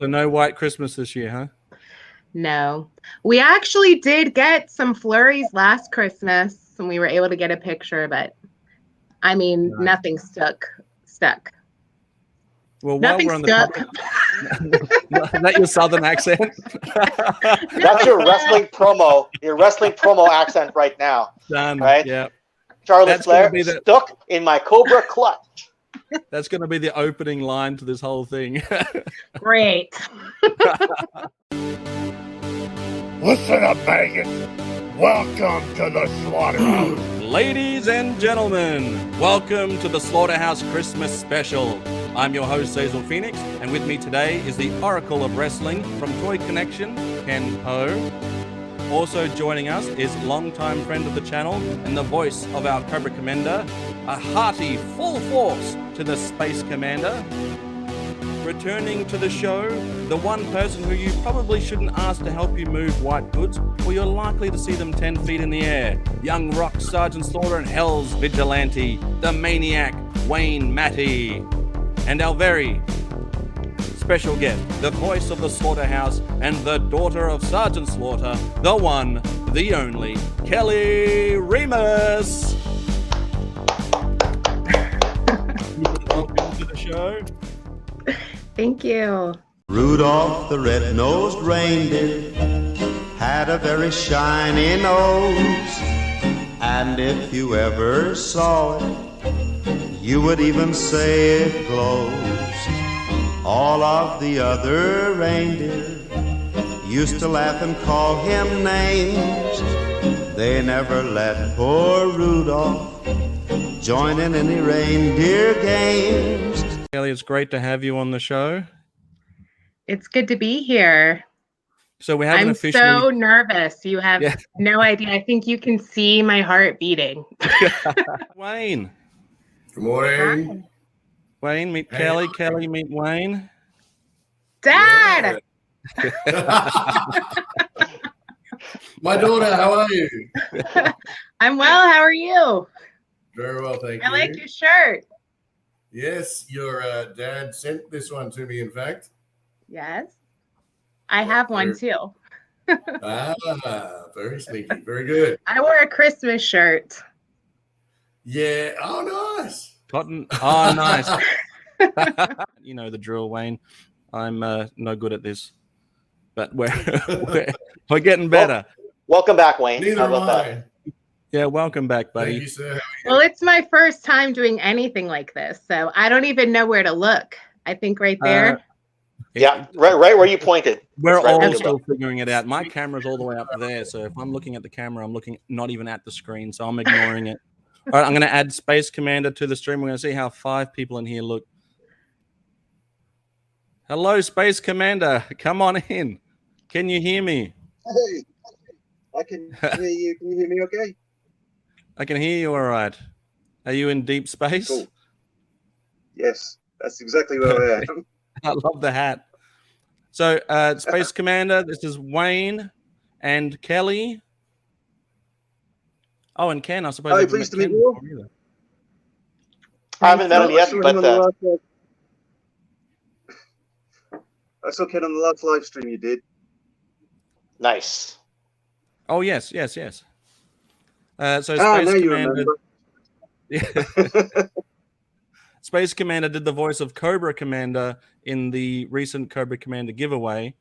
So no white Christmas this year, huh? No. We actually did get some flurries last Christmas, and we were able to get a picture, but I mean, Nice. nothing stuck. Well, Nothing while we're on stuck. Is that your southern accent? That's your wrestling promo. Your wrestling promo accent right now. Done. Right? Yeah. Charlotte Flair stuck in my Cobra clutch. That's going to be the opening line to this whole thing. Great. Listen up, Vegas. Welcome to the Slaughterhouse. Ladies and gentlemen, welcome to the Slaughterhouse Christmas Special. I'm your host, Cecil Phoenix, and with me today is the Oracle of Wrestling from Toy Connection, Ken Ho. Also joining us is longtime friend of the channel and the voice of our Cobra Commander, a hearty full force to the Space Commander. Returning to the show, the one person who you probably shouldn't ask to help you move white goods, or you're likely to see them 10 feet in the air. Young Rock Sergeant Slaughter and Hell's Vigilante, the maniac Wayne Mattei. And our very special guest, the voice of the Slaughterhouse and the daughter of Sergeant Slaughter, the one, the only, Kelly Remus. Welcome to the show. Thank you. Rudolph the red-nosed reindeer had a very shiny nose, and if you ever saw it, you would even say it glows. All of the other reindeer used to laugh and call him names. They never let poor Rudolph join in any reindeer games. Kelly, it's great to have you on the show. It's good to be here. So we haven't officially... so nervous. You have no idea. I think you can see my heart beating. Wayne. Good morning. Hi. Wayne, meet Kelly. Kelly, meet Wayne. Dad! My daughter, how are you? I'm well. How are you? Very well, thank you. I like your shirt. Yes, your dad sent this one to me, in fact. Yes. I have one too. Very sneaky. Very good. I wore a Christmas shirt. Yeah. Oh, nice. Cotton. Oh, nice. You know the drill, Wayne. I'm no good at this, but we're getting better. Welcome back, Wayne. Neither How am about I. that? Yeah, welcome back, buddy. Thank you, sir. Well, it's my first time doing anything like this, so I don't even know where to look. I think right there. Yeah, right where you pointed. We're right all where still figuring it out. My camera's all the way up there, so if I'm looking at the camera, I'm looking not even at the screen, so I'm ignoring it. All right, I'm going to add Space Commander to the stream. We're going to see how 5 people in here look. Hello, Space Commander. Come on in. Can you hear me? Hey, I can hear you. Can you hear me okay? I can hear you all right. Are you in deep space? Cool. Yes, that's exactly where I am. I love the hat. So, Space Commander, this is Wayne and Kelly. Oh, and Ken, I suppose. Hi, pleased to meet you. I haven't met him yet, but I saw Ken on the last live stream you did. nice. Oh, yes. So, Space now you Commander. remember. Space Commander did the voice of Cobra Commander in the recent Cobra Commander giveaway,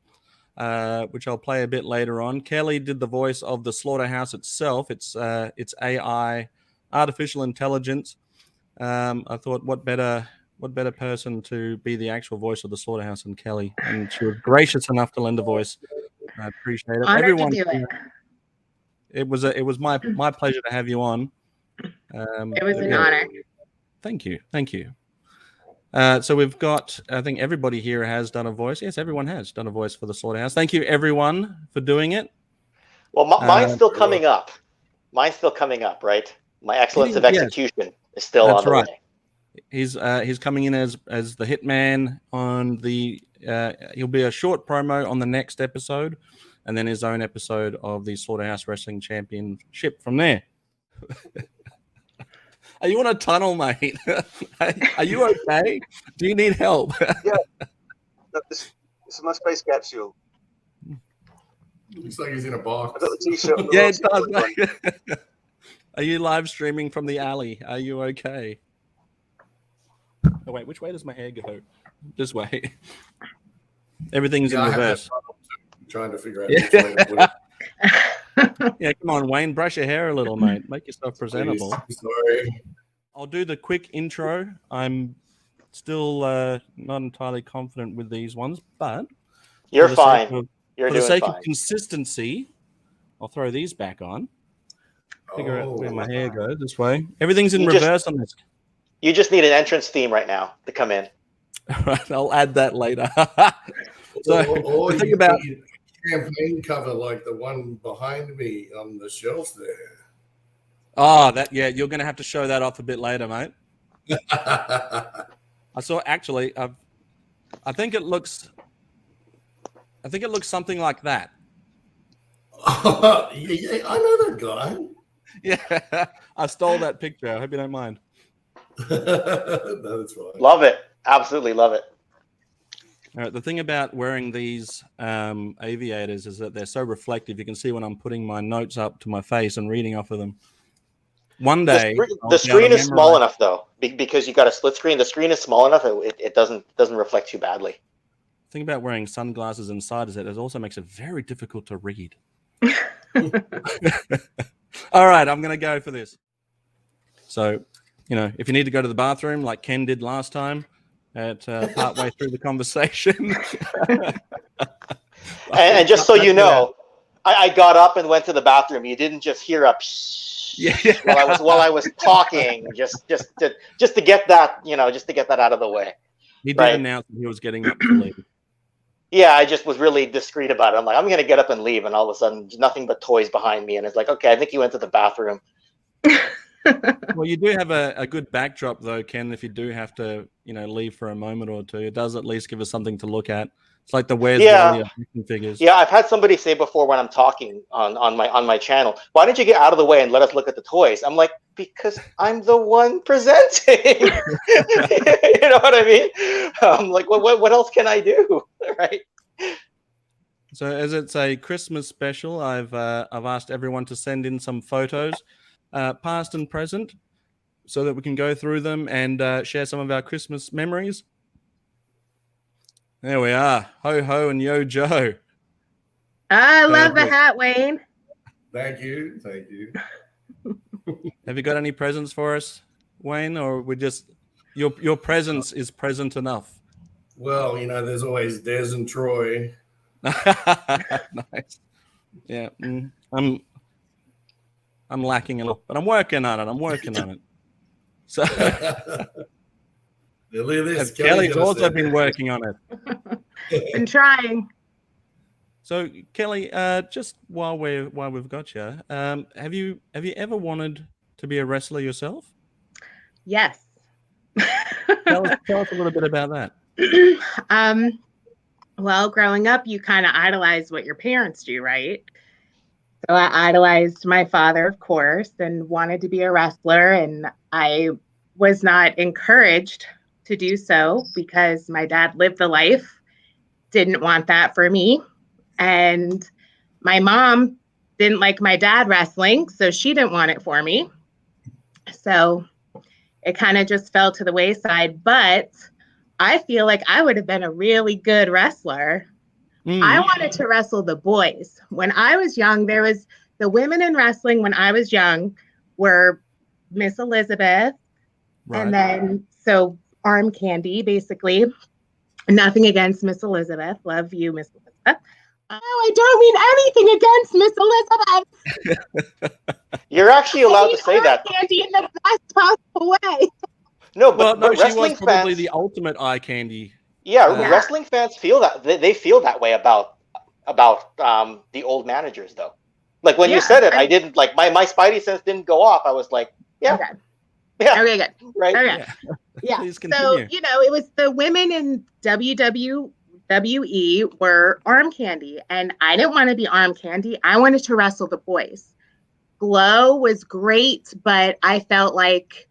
which I'll play a bit later on. Kelly did the voice of the Slaughterhouse itself. It's AI, artificial intelligence. I thought, what better person to be the actual voice of the Slaughterhouse than Kelly? And she was gracious enough to lend a voice. I appreciate it. Honored Everyone, to do it. It was my pleasure to have you on. It was an honor. Thank you. So we've got, I think everybody here has done a voice. Yes, everyone has done a voice for the Slaughterhouse. Thank you, everyone, for doing it. Well, mine's still coming up. Mine's still coming up, right? My excellence of execution is still on the way. He's coming in as the hitman on the. He'll be a short promo on the next episode, and then his own episode of the Slaughterhouse Wrestling Championship from there. Are you on a tunnel, mate? Are you okay? Do you need help? Yeah. This is my space capsule. Looks like he's in a box. I got the t-shirt. On the Yeah, right it side. does. Mate. Are you live streaming from the alley? Are you okay? Oh, wait, which way does my hair go? This way. Everything's in I have reverse. that problem too, trying to figure out Yeah. which way to put it. Yeah, come on, Wayne, brush your hair a little, mate. Make yourself presentable. Please, sorry. I'll do the quick intro. I'm still not entirely confident with these ones, but You're for the sake fine. of- You're for the doing sake fine. of consistency, I'll throw these back on. Figure out where my hair goes this way. Everything's in You just- reverse on this. You just need an entrance theme right now to come in. Right, I'll add that later. So or the thing you about need a campaign cover like the one behind me on the shelf there. you're going to have to show that off a bit later, mate. I saw actually. I think it looks something like that. Yeah, I know that guy. Yeah, I stole that picture. I hope you don't mind. No, that's fine. Love it. Absolutely love it. All right, the thing about wearing these aviators is that they're so reflective. You can see when I'm putting my notes up to my face and reading off of them. One day, The screen is small enough though, because you got a split screen. The screen is small enough; it doesn't reflect too badly. The thing about wearing sunglasses inside is that it also makes it very difficult to read. All right, I'm going to go for this. So, if you need to go to the bathroom like Ken did last time, at partway through the conversation. And just so you know, I got up and went to the bathroom. You didn't just hear a psh while I was talking, just to get that, just to get that out of the way. He did Right. announce that he was getting up to leave. Yeah, I just was really discreet about it. I'm like, I'm gonna get up and leave, and all of a sudden, nothing but toys behind me, and it's like, okay, I think you went to the bathroom. Well, you do have a good backdrop, though, Ken. If you do have to, leave for a moment or two, it does at least give us something to look at. It's like the Where's Wally of action figures. Yeah, I've had somebody say before when I'm talking on my channel, why don't you get out of the way and let us look at the toys? I'm like, because I'm the one presenting. You know what I mean? I'm like, what else can I do? Right? So, as it's a Christmas special, I've asked everyone to send in some photos, past and present, so that we can go through them and share some of our Christmas memories. There we are. Ho ho and yo Joe. I love the hat, Wayne. Thank you. Thank you. Have you got any presents for us, Wayne, or we just your presence is present enough? Well, there's always Des and Troy. Nice. Yeah, I'm lacking a little, but I'm working on it. So Look at this. Kelly's also been working on it. Been trying. So Kelly, just while we've got you, have you ever wanted to be a wrestler yourself? Yes. Tell us a little bit about that. Well, growing up, you kind of idolize what your parents do, right? So I idolized my father, of course, and wanted to be a wrestler. And I was not encouraged to do so because my dad lived the life, didn't want that for me. And my mom didn't like my dad wrestling, so she didn't want it for me. So it kind of just fell to the wayside. But I feel like I would have been a really good wrestler. I wanted to wrestle the boys. When I was young, there was the women in wrestling when I was young were Miss Elizabeth. Right. And then, so arm candy, basically. Nothing against Miss Elizabeth. Love you, Miss Elizabeth. Oh, I don't mean anything against Miss Elizabeth. You're actually allowed to say that. Candy in the best possible way. No, Well, but no, she wrestling was probably fans, the ultimate eye candy. yeah, wrestling fans feel that they feel that way about the old managers though. Like when you said it, I didn't like my spidey sense didn't go off. I was like, yeah, Okay. yeah, Okay, good. right. Okay. Yeah. Please So, continue. it was the women in WWE were arm candy, and I didn't want to be arm candy. I wanted to wrestle the boys. Glow was great, but I felt like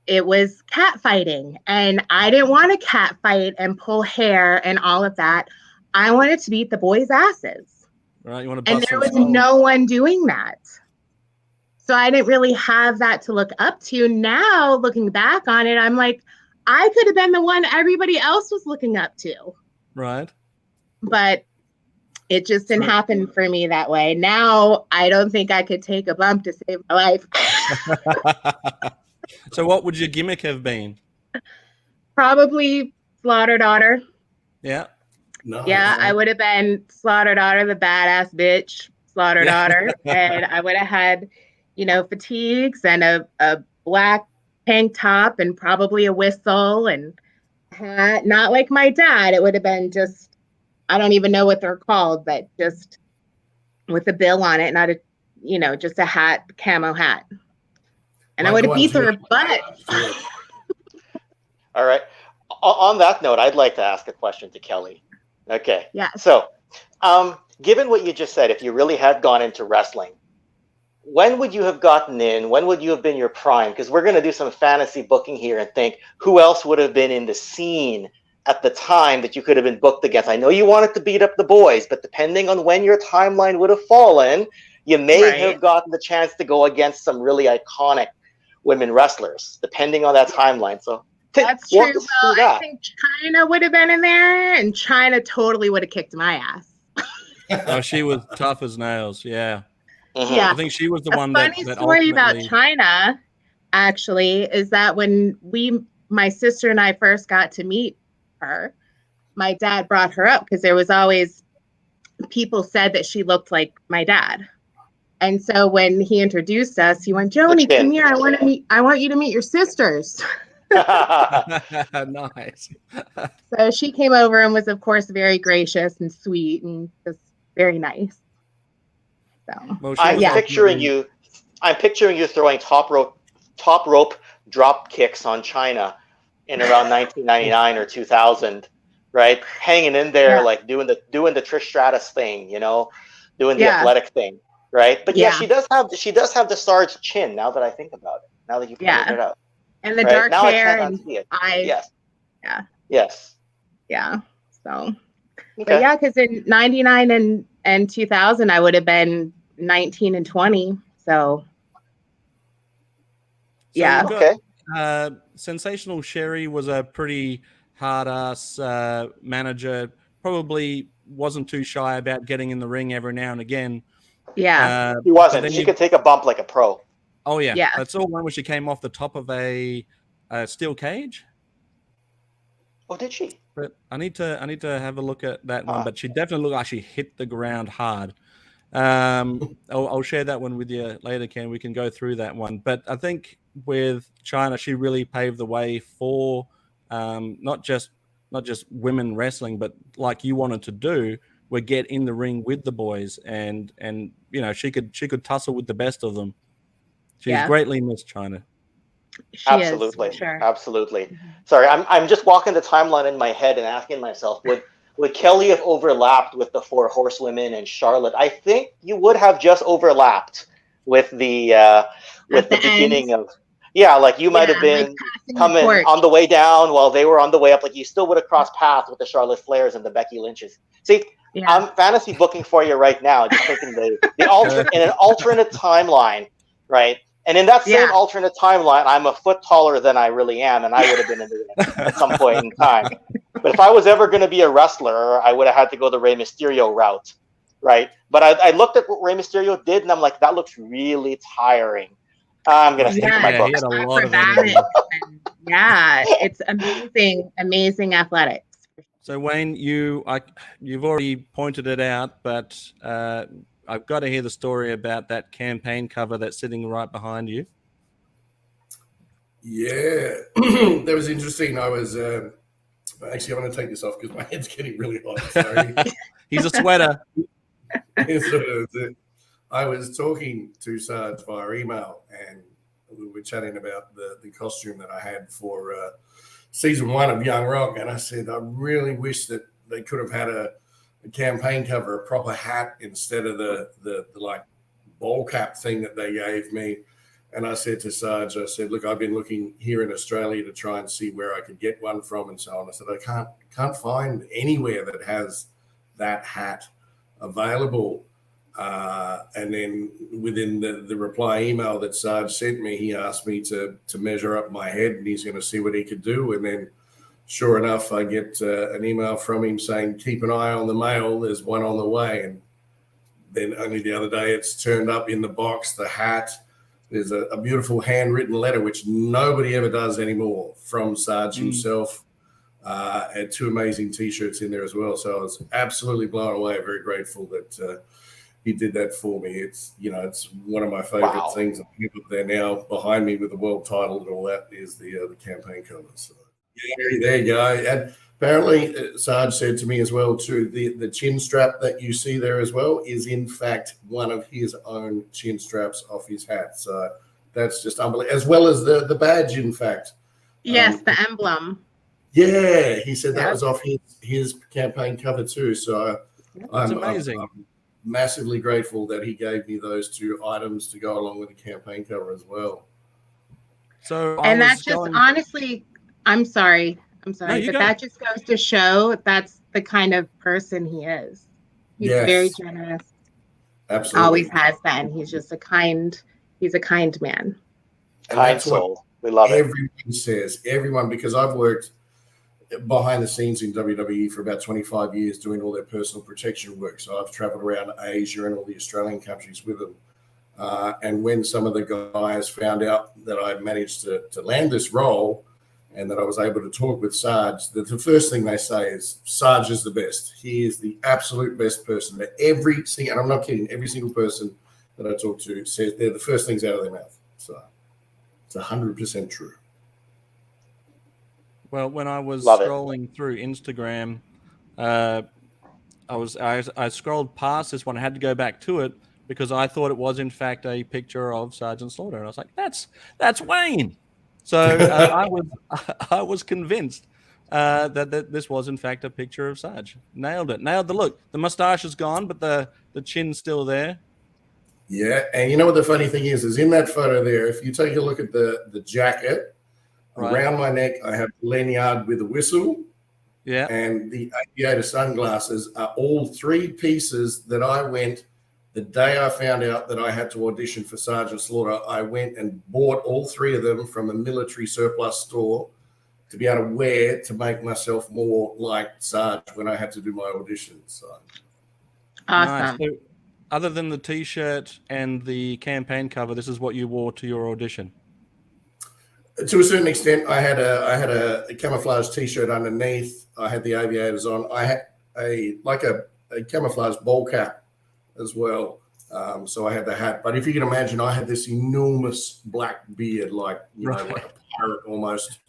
it was cat fighting, and I didn't want to cat fight and pull hair and all of that. I wanted to beat the boys' asses. Right? You want to And bust there some was skulls. no one doing that. So I didn't really have that to look up to. Now, looking back on it, I'm like, I could have been the one everybody else was looking up to. Right. But it just didn't So- happen for me that way. Now, I don't think I could take a bump to save my life. So what would your gimmick have been? Probably Slaughter Daughter. Yeah. Nice. Yeah, I would have been Slaughter Daughter, the badass bitch, Slaughter Yeah. Daughter. And I would have had, fatigues and a black tank top and probably a whistle and hat. Not like my dad. It would have been just, I don't even know what they're called, but just with a bill on it, not just a hat, camo hat. And I Like would the have beat ones their you- butt. All right. On that note, I'd like to ask a question to Kelly. Okay. Yeah. So, given what you just said, if you really had gone into wrestling, when would you have gotten in? When would you have been your prime? Because we're going to do some fantasy booking here and think who else would have been in the scene at the time that you could have been booked against. I know you wanted to beat up the boys, but depending on when your timeline would have fallen, you may Right. have gotten the chance to go against some really iconic women wrestlers, depending on that timeline. So That's walk true. us Well, through I that. think China would have been in there, and China totally would have kicked my ass. Oh, she was tough as nails. Yeah. Mhm. Yeah. I think she was the A one funny that story about ultimately- China, actually, is that when my sister and I first got to meet her, my dad brought her up because there was always people said that she looked like my dad. And so when he introduced us, he went, Joni, chin. come here. I want you to meet your sisters. Nice. So she came over and was, of course, very gracious and sweet and just very nice. So Well, she I'm was yeah. picturing ultimately- you. I'm picturing you throwing top rope drop kicks on China in around 1999 or 2000, right? Hanging in there, Yeah. like doing the Trish Stratus thing, doing the Yeah. athletic thing, right? But yeah, Yeah. she does have the Sarge chin. Now that I think about it, now that you pointed Yeah. it out, And the right? dark Now I hair cannot and see it. eyes. Yes. Yeah. Yes. Yeah. So, but Okay. yeah, because in 99 and 2000, I would have been 19 and 20. So, So yeah. you've Okay. got, Sensational Sherry was a pretty hard-ass manager. Probably wasn't too shy about getting in the ring every now and again. Yeah. She But wasn't. then She you- could take a bump like a pro. Oh yeah, Yeah. that's all one where she came off the top of a steel cage. Oh, did she? But I need to have a look at that one. Huh. But she definitely looked like she hit the ground hard. I'll share that one with you later, Ken. We can go through that one. But I think with China, she really paved the way for not just women wrestling, but like you wanted to do, where get in the ring with the boys, and she could tussle with the best of them. She's Yeah. greatly missed, China. She Absolutely. is, for sure. Absolutely. Mhm. Sorry, I'm just walking the timeline in my head and asking myself, would Kelly have overlapped with the Four Horsewomen and Charlotte? I think you would have just overlapped with the the beginning end. of like you might have Yeah, like been passing the coming torch. on the way down while they were on the way up. Like you still would have crossed paths with the Charlotte Flairs and the Becky Lynches. See, Yeah. I'm fantasy booking for you right now. Just thinking in an alternate timeline, right? And in that same Yeah. alternate timeline, I'm a foot taller than I really am, and I would have been in the ring at some point in time. But if I was ever going to be a wrestler, I would have had to go the Rey Mysterio route, right? But I looked at what Rey Mysterio did, and I'm like, that looks really tiring. I'm going to stick to my he books. had a lot of Acrobatics energy. and- yeah, it's amazing athletics. So Wayne, you've already pointed it out, but I've got to hear the story about that campaign cover that's sitting right behind you. Yeah, that was interesting. I was actually, I'm going to take this off because my head's getting really hot. Sorry. He's a sweater. I was talking to Sarge via email, and we were chatting about the costume that I had for season 1 of Young Rock, and I said I really wish that they could have had a campaign cover, a proper hat instead of the like ball cap thing that they gave me. And I said to Sarge, I said, look, I've been looking here in Australia to try and see where I could get one from and so on. I said, I can't find anywhere that has that hat available. And then within the reply email that Sarge sent me, he asked me to measure up my head, and he's going to see what he could do. And then sure enough, I get an email from him saying, keep an eye on the mail. There's one on the way. And then only the other day, it's turned up in the box, the hat. There's a beautiful handwritten letter, which nobody ever does anymore, from Sarge himself, and 2 amazing T-shirts in there as well. So I was absolutely blown away, very grateful that he did that for me. It's one of my favorite things. I have up there now behind me with the world title and all that is the campaign cover. So yeah, there you go. And apparently, Sarge said to me as well too, the chin strap that you see there as well is in fact one of his own chin straps off his hat. So that's just unbelievable, as well as the badge. In fact, yes, the emblem. Yeah, he said that was off his campaign cover too. So That's amazing. I'm massively grateful that he gave me those 2 items to go along with the campaign cover as well. So And that's just honestly, I'm sorry, No, but that just goes to show that's the kind of person he is. He's very generous. Absolutely. Always has been. He's just a kind man. Kind soul. We love it. Everyone says, because I've worked behind the scenes in WWE for about 25 years doing all their personal protection work. So I've traveled around Asia and all the Australian countries with them. And when some of the guys found out that I managed to land this role and that I was able to talk with Sarge, the first thing they say is, Sarge is the best. He is the absolute best person. And I'm not kidding, every single person that I talk to says they're the first things out of their mouth. So it's 100% true. Well, when I was scrolling through Instagram, I scrolled past this one. I had to go back to it because I thought it was in fact a picture of Sergeant Slaughter, and I was like, "That's Wayne." So I was convinced that this was in fact a picture of Sarge. Nailed it. Nailed the look. The mustache is gone, but the chin's still there. Yeah, and you know what the funny thing is in that photo there, if you take a look at the jacket. Right. Around my neck, I have lanyard with a whistle. Yeah. And the aviator sunglasses are all 3 pieces that I went the day I found out that I had to audition for Sergeant Slaughter. I went and bought all 3 of them from a military surplus store to be able to wear to make myself more like Sarge when I had to do my audition. So awesome. Nice. So, other than the T-shirt and the campaign cover, this is what you wore to your audition. To a certain extent, I had a camouflage T-shirt underneath. I had the aviators on. I had a camouflage bowl cap as well. So I had the hat. But if you can imagine, I had this enormous black beard, like like a pirate almost.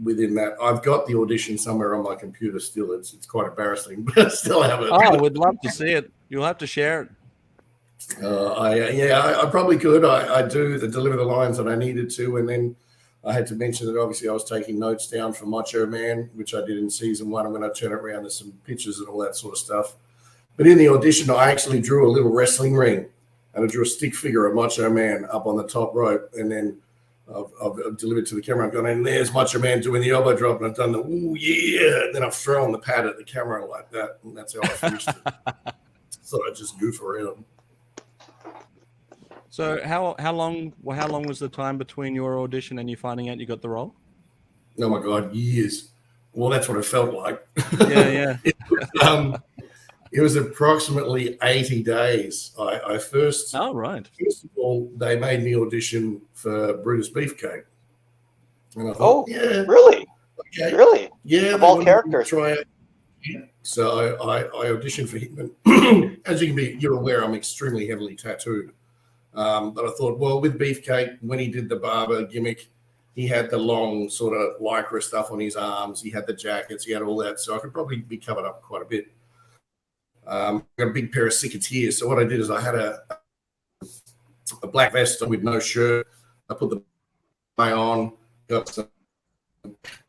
Within that, I've got the audition somewhere on my computer still. It's quite embarrassing, but I still have it. Oh, we'd love to see it. You'll have to share it. I probably could. I deliver the lines that I needed to, and then I had to mention that obviously I was taking notes down for Macho Man, which I did in season 1. I'm going to turn it around to some pictures and all that sort of stuff. But in the audition, I actually drew a little wrestling ring, and I drew a stick figure of Macho Man up on the top rope, and then I've delivered to the camera. I've gone, and there's Macho Man doing the elbow drop, and I've done the ooh yeah, and then I've thrown the pad at the camera like that, and that's how I finished it. So I just goof around. So how long was the time between your audition and you finding out you got the role? Oh my God, years. Well, that's what it felt like. Yeah. It was approximately 80 days. First of all, they made me audition for Brutus Beefcake. And I thought, really? Okay. Really? Yeah. Of all characters. Try it. Yeah. So I auditioned for him. And as you're aware, I'm extremely heavily tattooed. But I thought, well, with Beefcake, when he did the barber gimmick, he had the long sort of lycra stuff on his arms. He had the jackets. He had all that. So I could probably be covered up quite a bit. Got a big pair of cicateers. So what I did is I had a black vest with no shirt. I put the tie on, got some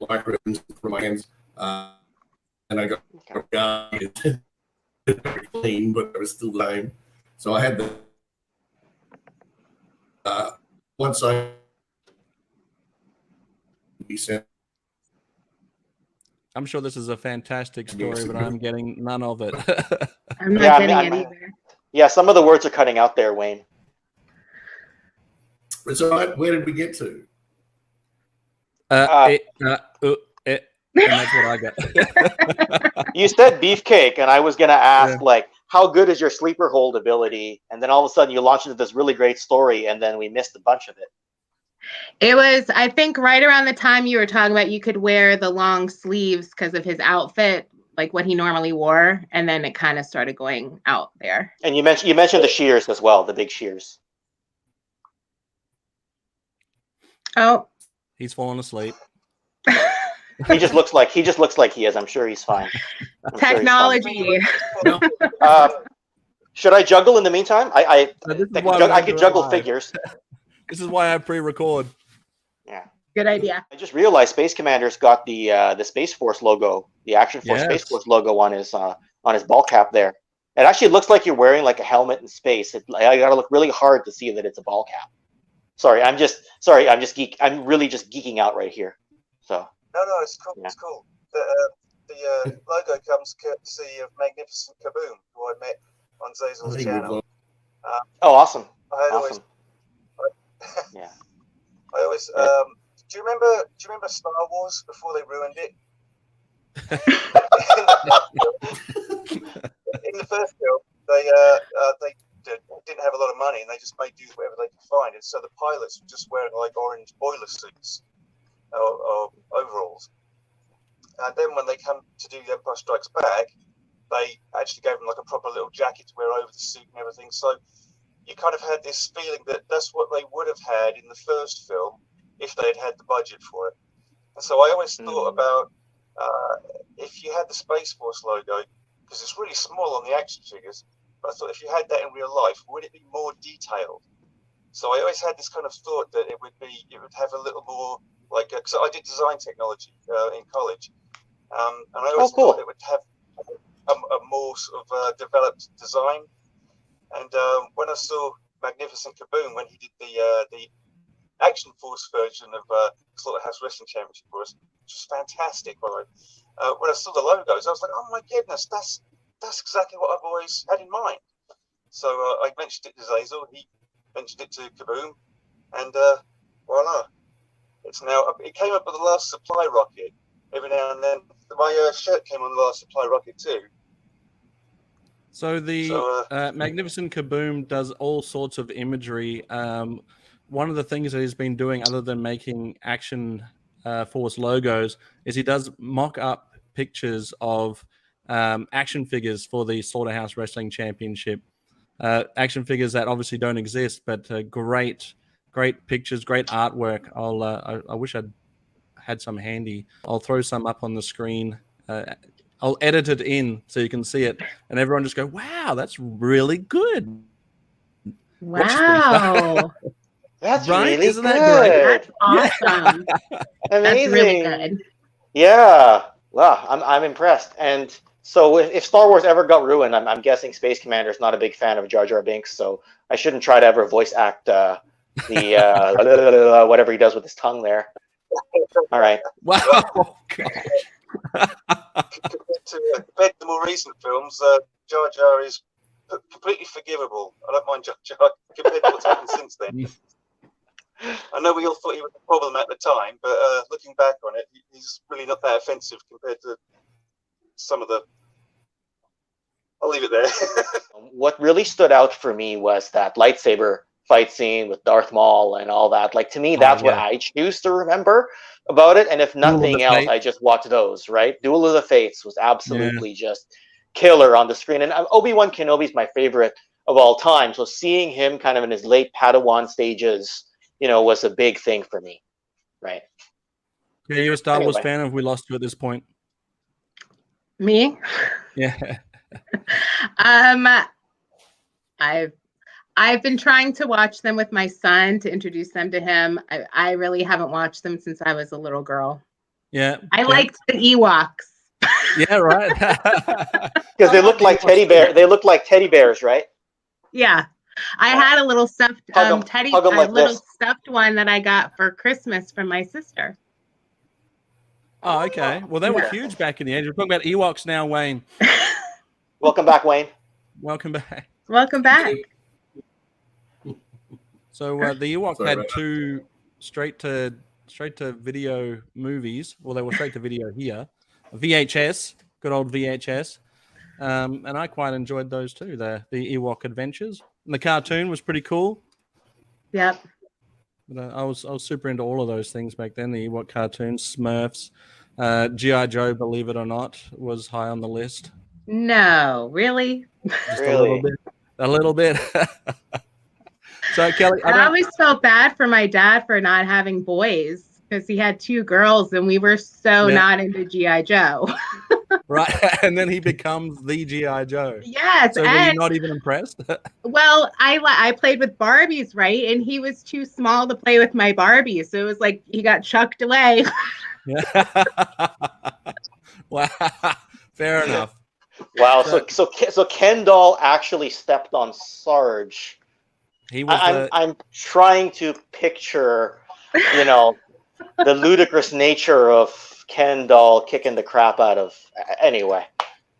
lycra for my hands, and I got a guard. Clean, but it was still lame. So I had the once I sent I'm sure this is a fantastic story, but I'm getting none of it. I'm not Yeah, getting it either. Yeah, some of the words are cutting out there, Wayne. It's all right. Where did we get to? And that's what I got. You said beefcake, and I was gonna ask, like, how good is your sleeper hold ability? And then all of a sudden, you launch into this really great story, and then we missed a bunch of it. It was, I think, right around the time you were talking about you could wear the long sleeves because of his outfit, like what he normally wore, and then it kind of started going out there. And you mentioned the shears as well, the big shears. Oh, He's fallen asleep. He just looks like he is. I'm sure he's fine. technology. Should I juggle in the meantime? I could juggle live. figures. This is why I pre-record. Yeah. Good idea. I just realized Space Commander's got the Space Force logo, the Action Force Space Force logo on his ball cap there. It actually looks like you're wearing like a helmet in space. I gotta look really hard to see that it's a ball cap. I'm really just geeking out right here. So. No, it's cool. Yeah. It's cool. The logo comes courtesy of Magnificent Kaaboom, who I met on Zazel's channel. Awesome! Awesome. Yeah. I always. Do you remember Star Wars before they ruined it? In the first film, they didn't have a lot of money, and they just made do with whatever they could find. And so the pilots were just wearing like orange boiler suits or overalls. And then when they come to do The Empire Strikes Back, they actually gave them like a proper little jacket to wear over the suit and everything. So you kind of had this feeling that that's what they would have had in the first film if they had the budget for it. And so I always thought about if you had the Space Force logo, because it's really small on the action figures, but I thought if you had that in real life, would it be more detailed? So I always had this kind of thought that it would have a little more like, because I did design technology in college, and I always thought it would have a more sort of developed design. And when I saw Magnificent Kaaboom, when he did the Action Force version of Slaughterhouse Wrestling Championship for us, which was fantastic, by the way. When I saw the logos, I was like, oh my goodness, that's exactly what I've always had in mind. So I mentioned it to Zazel, he mentioned it to Kaaboom, and voila. It came up with the last supply rocket. Every now and then, my shirt came on the last supply rocket too. So the Magnificent Kaaboom does all sorts of imagery. One of the things that he's been doing, other than making Action Force logos, is he does mock-up pictures of action figures for the Slaughterhouse Wrestling Championship. Action figures that obviously don't exist, but great pictures, great artwork. I wish I'd had some handy. I'll throw some up on the screen. I'll edit it in so you can see it, and everyone just go, "Wow, that's really good." Wow, that's right? really Isn't good. That great? That's awesome. Amazing. That's really good. Yeah, wow, I'm impressed. And so if Star Wars ever got ruined, I'm guessing Space Commander is not a big fan of Jar Jar Binks, so I shouldn't try to ever voice act the whatever he does with his tongue there. All right. Wow. Compared to the more recent films, Jar Jar is completely forgivable. I don't mind Jar Jar compared to what's happened since then. I know we all thought he was a problem at the time, but looking back on it, he's really not that offensive compared to some of the... I'll leave it there. What really stood out for me was that lightsaber fight scene with Darth Maul and all that. Like, to me, that's what I choose to remember about it. And if nothing else, I just watch those, right? Duel of the Fates was absolutely just killer on the screen. And Obi-Wan Kenobi is my favorite of all time. So seeing him kind of in his late Padawan stages, was a big thing for me, right? Yeah, you're a Star Wars fan, have we lost you at this point? Me? Yeah. I've been trying to watch them with my son to introduce them to him. I really haven't watched them since I was a little girl. Yeah. I liked the Ewoks. Yeah, right. Because they look like teddy bear. They look like teddy bears, right? Yeah. I had a little stuffed stuffed one that I got for Christmas from my sister. Oh, okay. Well, they were huge back in the age. We're talking about Ewoks now, Wayne. Welcome back, Wayne. Welcome back. Welcome back. So the Ewok Sorry had about that. two straight to video movies. Well, they were straight to video here. VHS, good old VHS. And I quite enjoyed those too. The Ewok Adventures. And the cartoon was pretty cool. Yep. But I was super into all of those things back then. The Ewok cartoons, Smurfs, G.I. Joe, believe it or not, was high on the list. No, really? Just Really? a little bit. So Kelly, I always felt bad for my dad for not having boys because he had two girls and we were so not into G.I. Joe. Right, and then he becomes the G.I. Joe. Yes, So were you not even impressed? well, I played with Barbies, right? And he was too small to play with my Barbies. So it was like he got chucked away. Yeah. Wow. Fair enough. Wow. So Ken doll actually stepped on Sarge. He was. I'm trying to picture, the ludicrous nature of Ken doll kicking the crap out of. Anyway.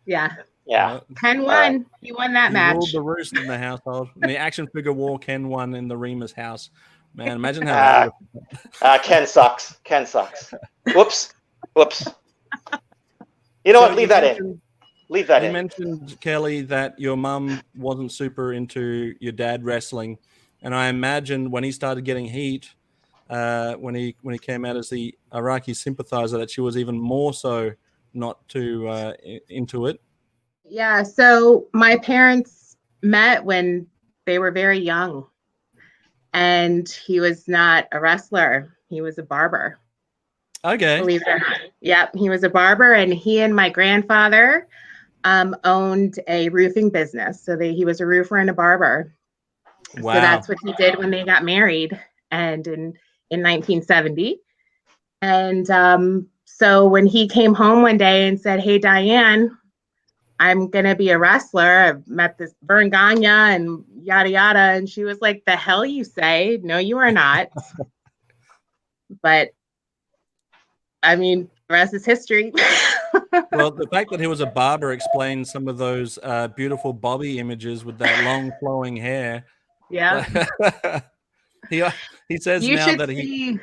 Yeah. Yeah. Ken won. Right. He won that He match. ruled the roost in the household. In the action figure war, Ken won in the Remus house. Man, imagine how that would. Ken sucks. Ken sucks. Whoops. You know what? Leave that in. Leave that You in. mentioned, Kelly, that your mum wasn't super into your dad wrestling, and I imagine when he started getting heat, when he came out as the Iraqi sympathizer, that she was even more so not too into it. Yeah. So my parents met when they were very young, and he was not a wrestler. He was a barber. Okay. Believe it or not. Yep. He was a barber, and he and my grandfather owned a roofing business. So he was a roofer and a barber. Wow. So that's what he did when they got married, and in 1970. And so when he came home one day and said, "Hey, Diane, I'm going to be a wrestler. I've met this Vern Gagne and yada, yada." And she was like, "The hell you say? No, you are not." But I mean, the rest is history. Well, the fact that he was a barber explains some of those beautiful Bobby images with that long flowing hair. Yeah. He says You now should that see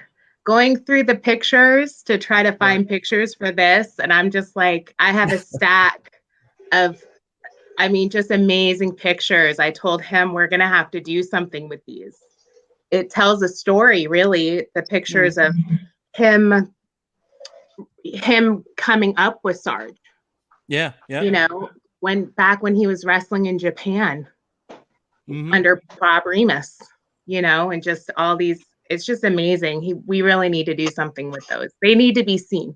going through the pictures to try to find pictures for this. And I'm just like, I have a stack of, just amazing pictures. I told him we're going to have to do something with these. It tells a story, really. The pictures of him coming up with Sarge. Yeah. When he was wrestling in Japan under Bob Remus, and just all these, it's just amazing. We really need to do something with those. They need to be seen.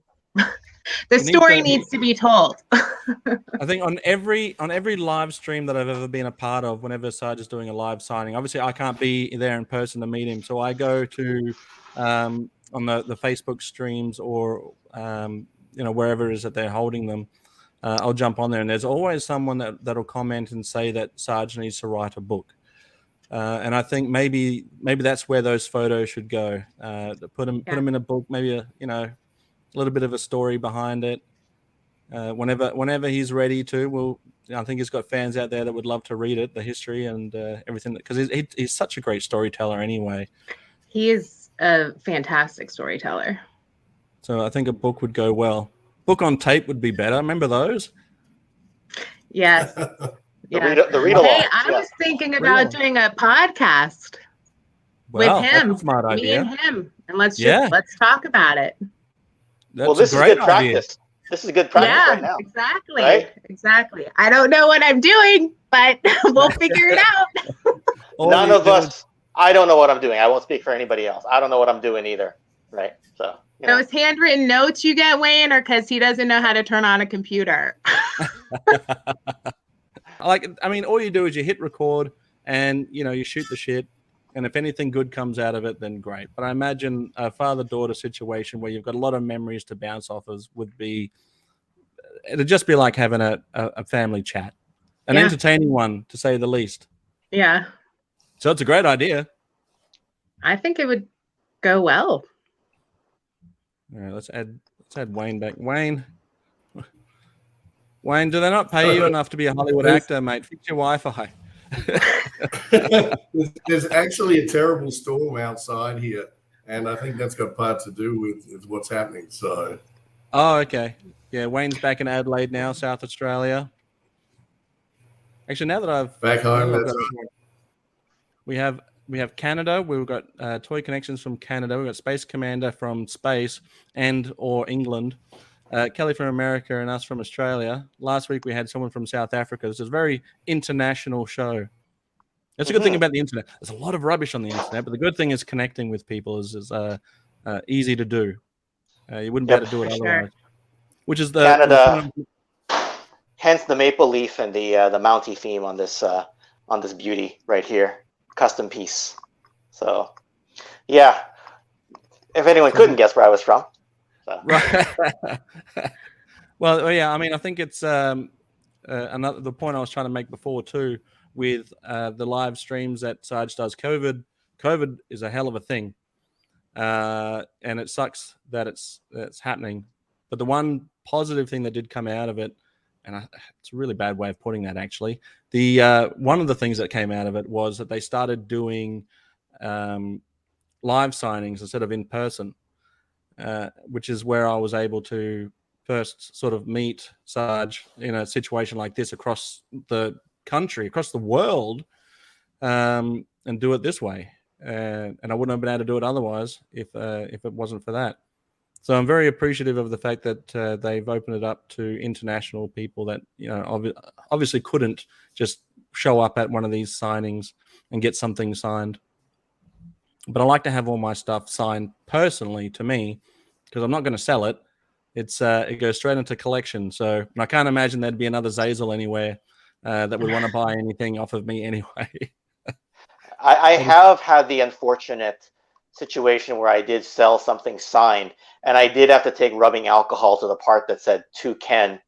The story needs to be told. I think on every live stream that I've ever been a part of, whenever Sarge is doing a live signing, obviously I can't be there in person to meet him, so I go to on the Facebook streams or wherever it is that they're holding them. I'll jump on there, and there's always someone that'll comment and say that Sarge needs to write a book. And I think maybe that's where those photos should go. Put them in a book, maybe a little bit of a story behind it. Whenever he's ready to, I think he's got fans out there that would love to read it, the history and everything, because he's such a great storyteller anyway. He is a fantastic storyteller. So I think a book would go well. Book on tape would be better. Remember those? Yes. The read-along. Hey, I was thinking about doing a podcast with him, that's a smart idea. me and him, and let's talk about it. This is good practice. This is good practice right now. Exactly. Right? Exactly. I don't know what I'm doing, but we'll figure it out. None of us. I don't know what I'm doing. I won't speak for anybody else. I don't know what I'm doing either. Right. So. Those handwritten notes you get, Wayne, are because he doesn't know how to turn on a computer. All you do is you hit record and, you shoot the shit. And if anything good comes out of it, then great. But I imagine a father-daughter situation where you've got a lot of memories to bounce off of it'd just be like having a family chat. An entertaining one, to say the least. Yeah. So it's a great idea. I think it would go well. All right, let's Let's add Wayne back. Wayne, do they not pay you enough to be a Hollywood actor, mate? Fix your Wi-Fi. There's actually a terrible storm outside here, and I think that's got part to do with what's happening. So, oh, okay, yeah. Wayne's back in Adelaide now, South Australia. Actually, now that I've back home, got that's it, we have Canada. We've got Toy Kennections from Canada. We've got Space Commander from Space or England. Kelly from America and us from Australia. Last week we had someone from South Africa. This is a very international show. That's a good thing about the internet. There's a lot of rubbish on the internet, but the good thing is connecting with people is easy to do. You wouldn't be able to do it otherwise. Which is the Canada. Hence the maple leaf and the Mountie theme on this beauty right here, custom piece. So, yeah. If anyone couldn't guess where I was from. So. Right. Well, yeah. I mean, I think it's the point I was trying to make before too, with the live streams that Sarge does. COVID is a hell of a thing, and it sucks that it's happening. But the one positive thing that did come out of it, and it's a really bad way of putting that, actually. One of the things that came out of it was that they started doing live signings instead of in person, which is where I was able to first sort of meet Sarge in a situation like this across the country, across the world, and do it this way. And I wouldn't have been able to do it otherwise if it wasn't for that. So I'm very appreciative of the fact that they've opened it up to international people that, you know, obviously couldn't just show up at one of these signings and get something signed. But I like to have all my stuff signed personally to me, because I'm not going to sell it. It goes straight into collection. So I can't imagine there'd be another Zazel anywhere that would want to buy anything off of me anyway. I have had the unfortunate situation where I did sell something signed, and I did have to take rubbing alcohol to the part that said "To Ken"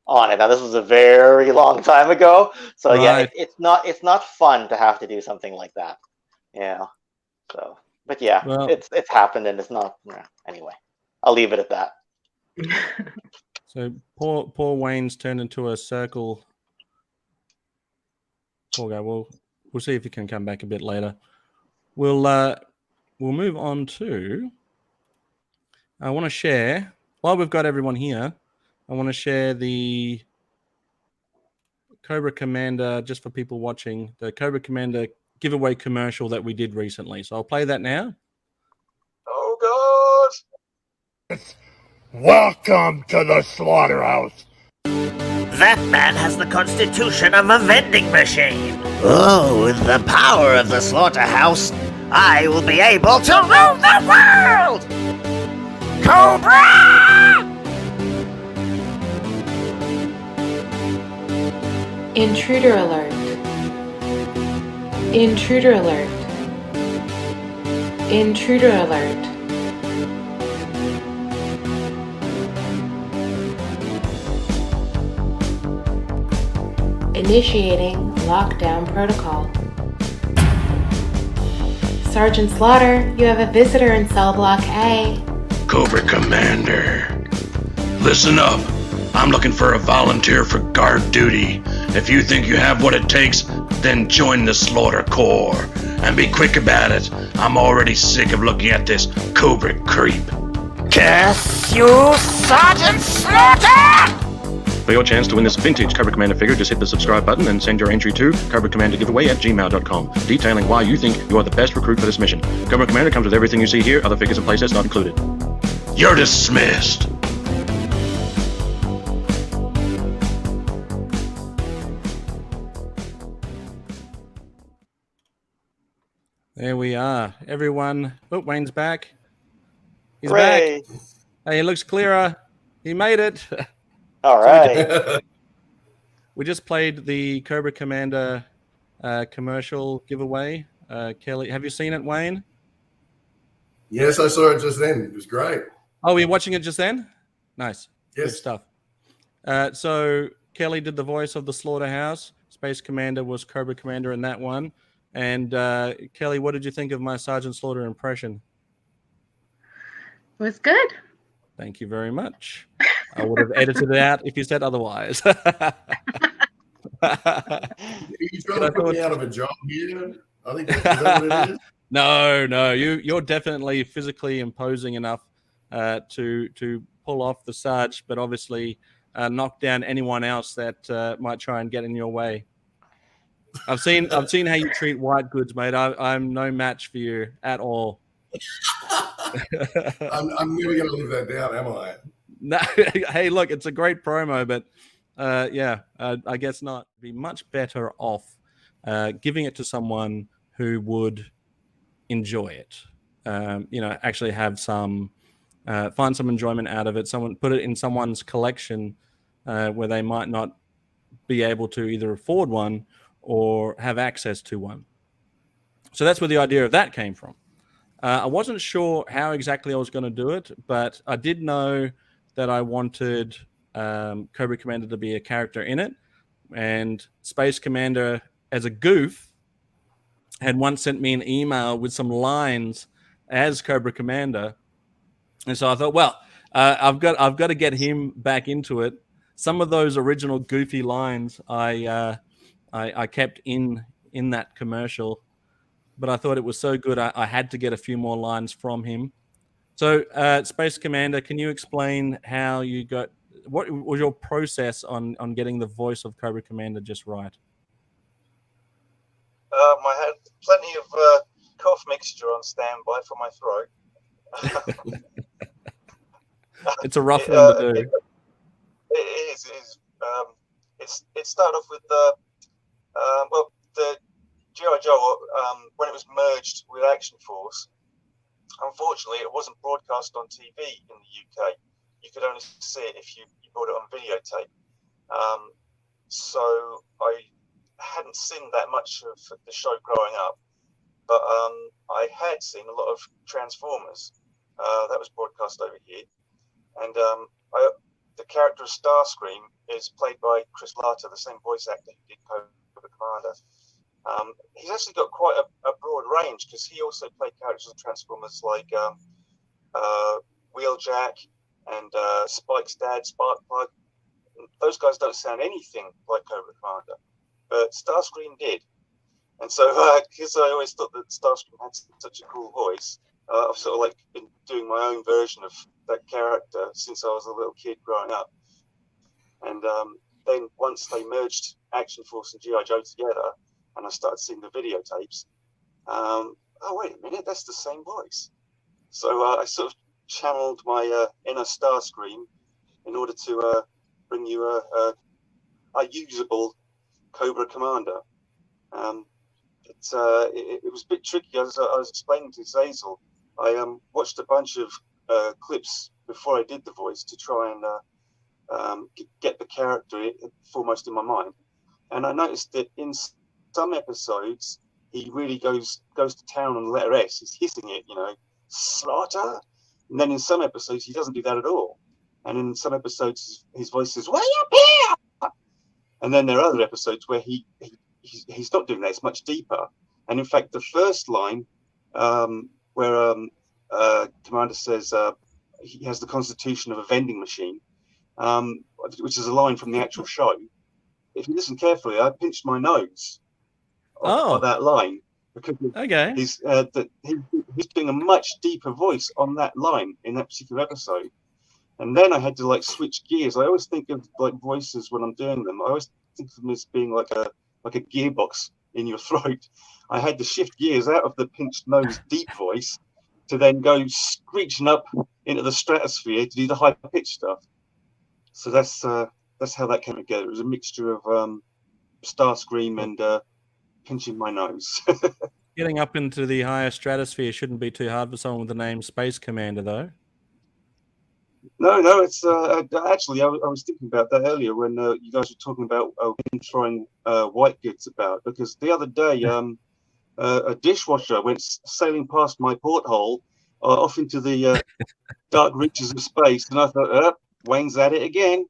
on it. Now this was a very long time ago, so right. Yeah, it's not fun to have to do something like that. Yeah. So, but yeah, well, it's happened, and it's not. Anyway, I'll leave it at that. So poor Wayne's turned into a circle. Poor guy. We'll see if he can come back a bit later. We'll move on to. I want to share, while we've got everyone here, I want to share the Cobra Commander, just for people watching, the Cobra Commander giveaway commercial that we did recently. So I'll play that now. Oh, God! Welcome to the Slaughterhouse. That man has the constitution of a vending machine. Oh, with the power of the Slaughterhouse, I will be able to rule the world! Cobra! Intruder alert. Intruder alert. Intruder alert. Initiating lockdown protocol. Sergeant Slaughter, you have a visitor in cell block A. Cobra Commander. Listen up. I'm looking for a volunteer for guard duty. If you think you have what it takes, then join the Slaughter Corps. And be quick about it. I'm already sick of looking at this Cobra creep. Curse you, Sergeant Slaughter! For your chance to win this vintage Cobra Commander figure, just hit the subscribe button and send your entry to cobracommandergiveaway@gmail.com, detailing why you think you are the best recruit for this mission. Cobra Commander comes with everything you see here, other figures and playsets not included. You're dismissed. There we are. Everyone. Oh, Wayne's back. He's Hooray. back. Hey, he looks clearer. He made it. All right. We just played the Cobra Commander commercial giveaway. Kelly, have you seen it, Wayne? Yes, I saw it just then. It was great. Oh, were you watching it just then? Nice. Yes. Good stuff. So Kelly did the voice of the Slaughterhouse. Space Commander was Cobra Commander in that one. And Kelly, what did you think of my Sergeant Slaughter impression? It was good. Thank you very much. I would have edited it out if you said otherwise. Are you trying to put me out of a job here? I think is that what it is? No, you're definitely physically imposing enough to pull off the Sarge, but obviously knock down anyone else that might try and get in your way. I've seen how you treat white goods, mate. I'm no match for you at all. I'm never going to live that down, am I? No, hey, look, it's a great promo, but I guess not. Be much better off giving it to someone who would enjoy it. Actually have some find some enjoyment out of it. Someone put it in someone's collection where they might not be able to either afford one or have access to one. So that's where the idea of that came from. I wasn't sure how exactly I was going to do it, but I did know that I wanted Cobra Commander to be a character in it, and Space Commander as a goof had once sent me an email with some lines as Cobra Commander, and so I thought, well, I've got to get him back into it. Some of those original goofy lines I kept in that commercial, but I thought it was so good I had to get a few more lines from him. So, Space Commander, can you explain how you got? What was your process on getting the voice of Cobra Commander just right? I had plenty of cough mixture on standby for my throat. It's a rough one to do. It is. It started off with the G.I. Joe when it was merged with Action Force. Unfortunately, it wasn't broadcast on TV in the UK. You could only see it if you bought it on videotape. So I hadn't seen that much of the show growing up, but I had seen a lot of Transformers. That was broadcast over here, and the character of Starscream is played by Chris Latta, the same voice actor who did Cobra Commander. He's actually got quite a broad range because he also played characters of Transformers like Wheeljack and Spike's dad, Sparkplug. Those guys don't sound anything like Cobra Commander, but Starscream did. And so, because I always thought that Starscream had such a cool voice, I've sort of like been doing my own version of that character since I was a little kid growing up. And then once they merged Action Force and G.I. Joe together, and I started seeing the videotapes, oh, wait a minute, that's the same voice. So I sort of channeled my inner Starscream in order to bring you a usable Cobra Commander. It was a bit tricky. As I was explaining to Zazel, I watched a bunch of clips before I did the voice to try and get the character foremost in my mind. And I noticed that in some episodes, he really goes to town on the letter S. He's hissing it, Slaughter. And then in some episodes, he doesn't do that at all. And in some episodes, his voice is, way up here! And then there are other episodes where he's not doing that. It's much deeper. And in fact, the first line where Commander says he has the constitution of a vending machine, which is a line from the actual show. If you listen carefully, I pinched my nose on that line because he's doing a much deeper voice on that line in that particular episode. And then I had to switch gears. I always think of voices when I'm doing them. I always think of them as being like a gearbox in your throat. I had to shift gears out of the pinched nose deep voice to then go screeching up into the stratosphere to do the high pitched stuff. So that's how that came together. It was a mixture of Starscream and pinching my nose. Getting up into the higher stratosphere shouldn't be too hard for someone with the name Space Commander, though. No, it's actually I was thinking about that earlier when you guys were talking about throwing white goods about, because the other day a dishwasher went sailing past my porthole off into the dark reaches of space, and I thought, Wayne's at it again.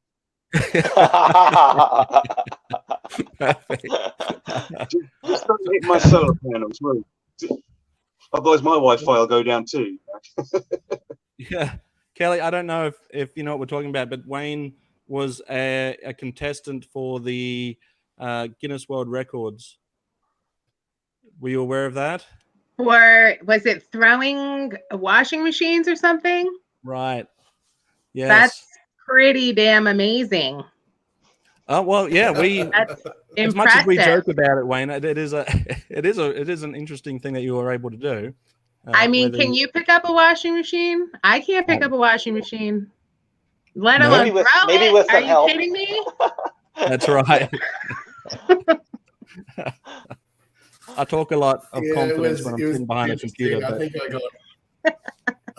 Just don't hit my solar panels, otherwise my Wi-Fi will go down too. Yeah. Kelly, I don't know if you know what we're talking about, but Wayne was a contestant for the Guinness World Records. Were you aware of that? Or was it throwing washing machines or something? Right. Yes. That's pretty damn amazing. Oh well, yeah. That's as much as we impressive. joke about it, Wayne, it is an interesting thing that you were able to do. I mean, can you pick up a washing machine? I can't pick up a washing machine, let No. alone Maybe with- throw maybe it. with Are some you help. kidding me? That's right. I talk a lot of confidence when I'm sitting behind a computer. I But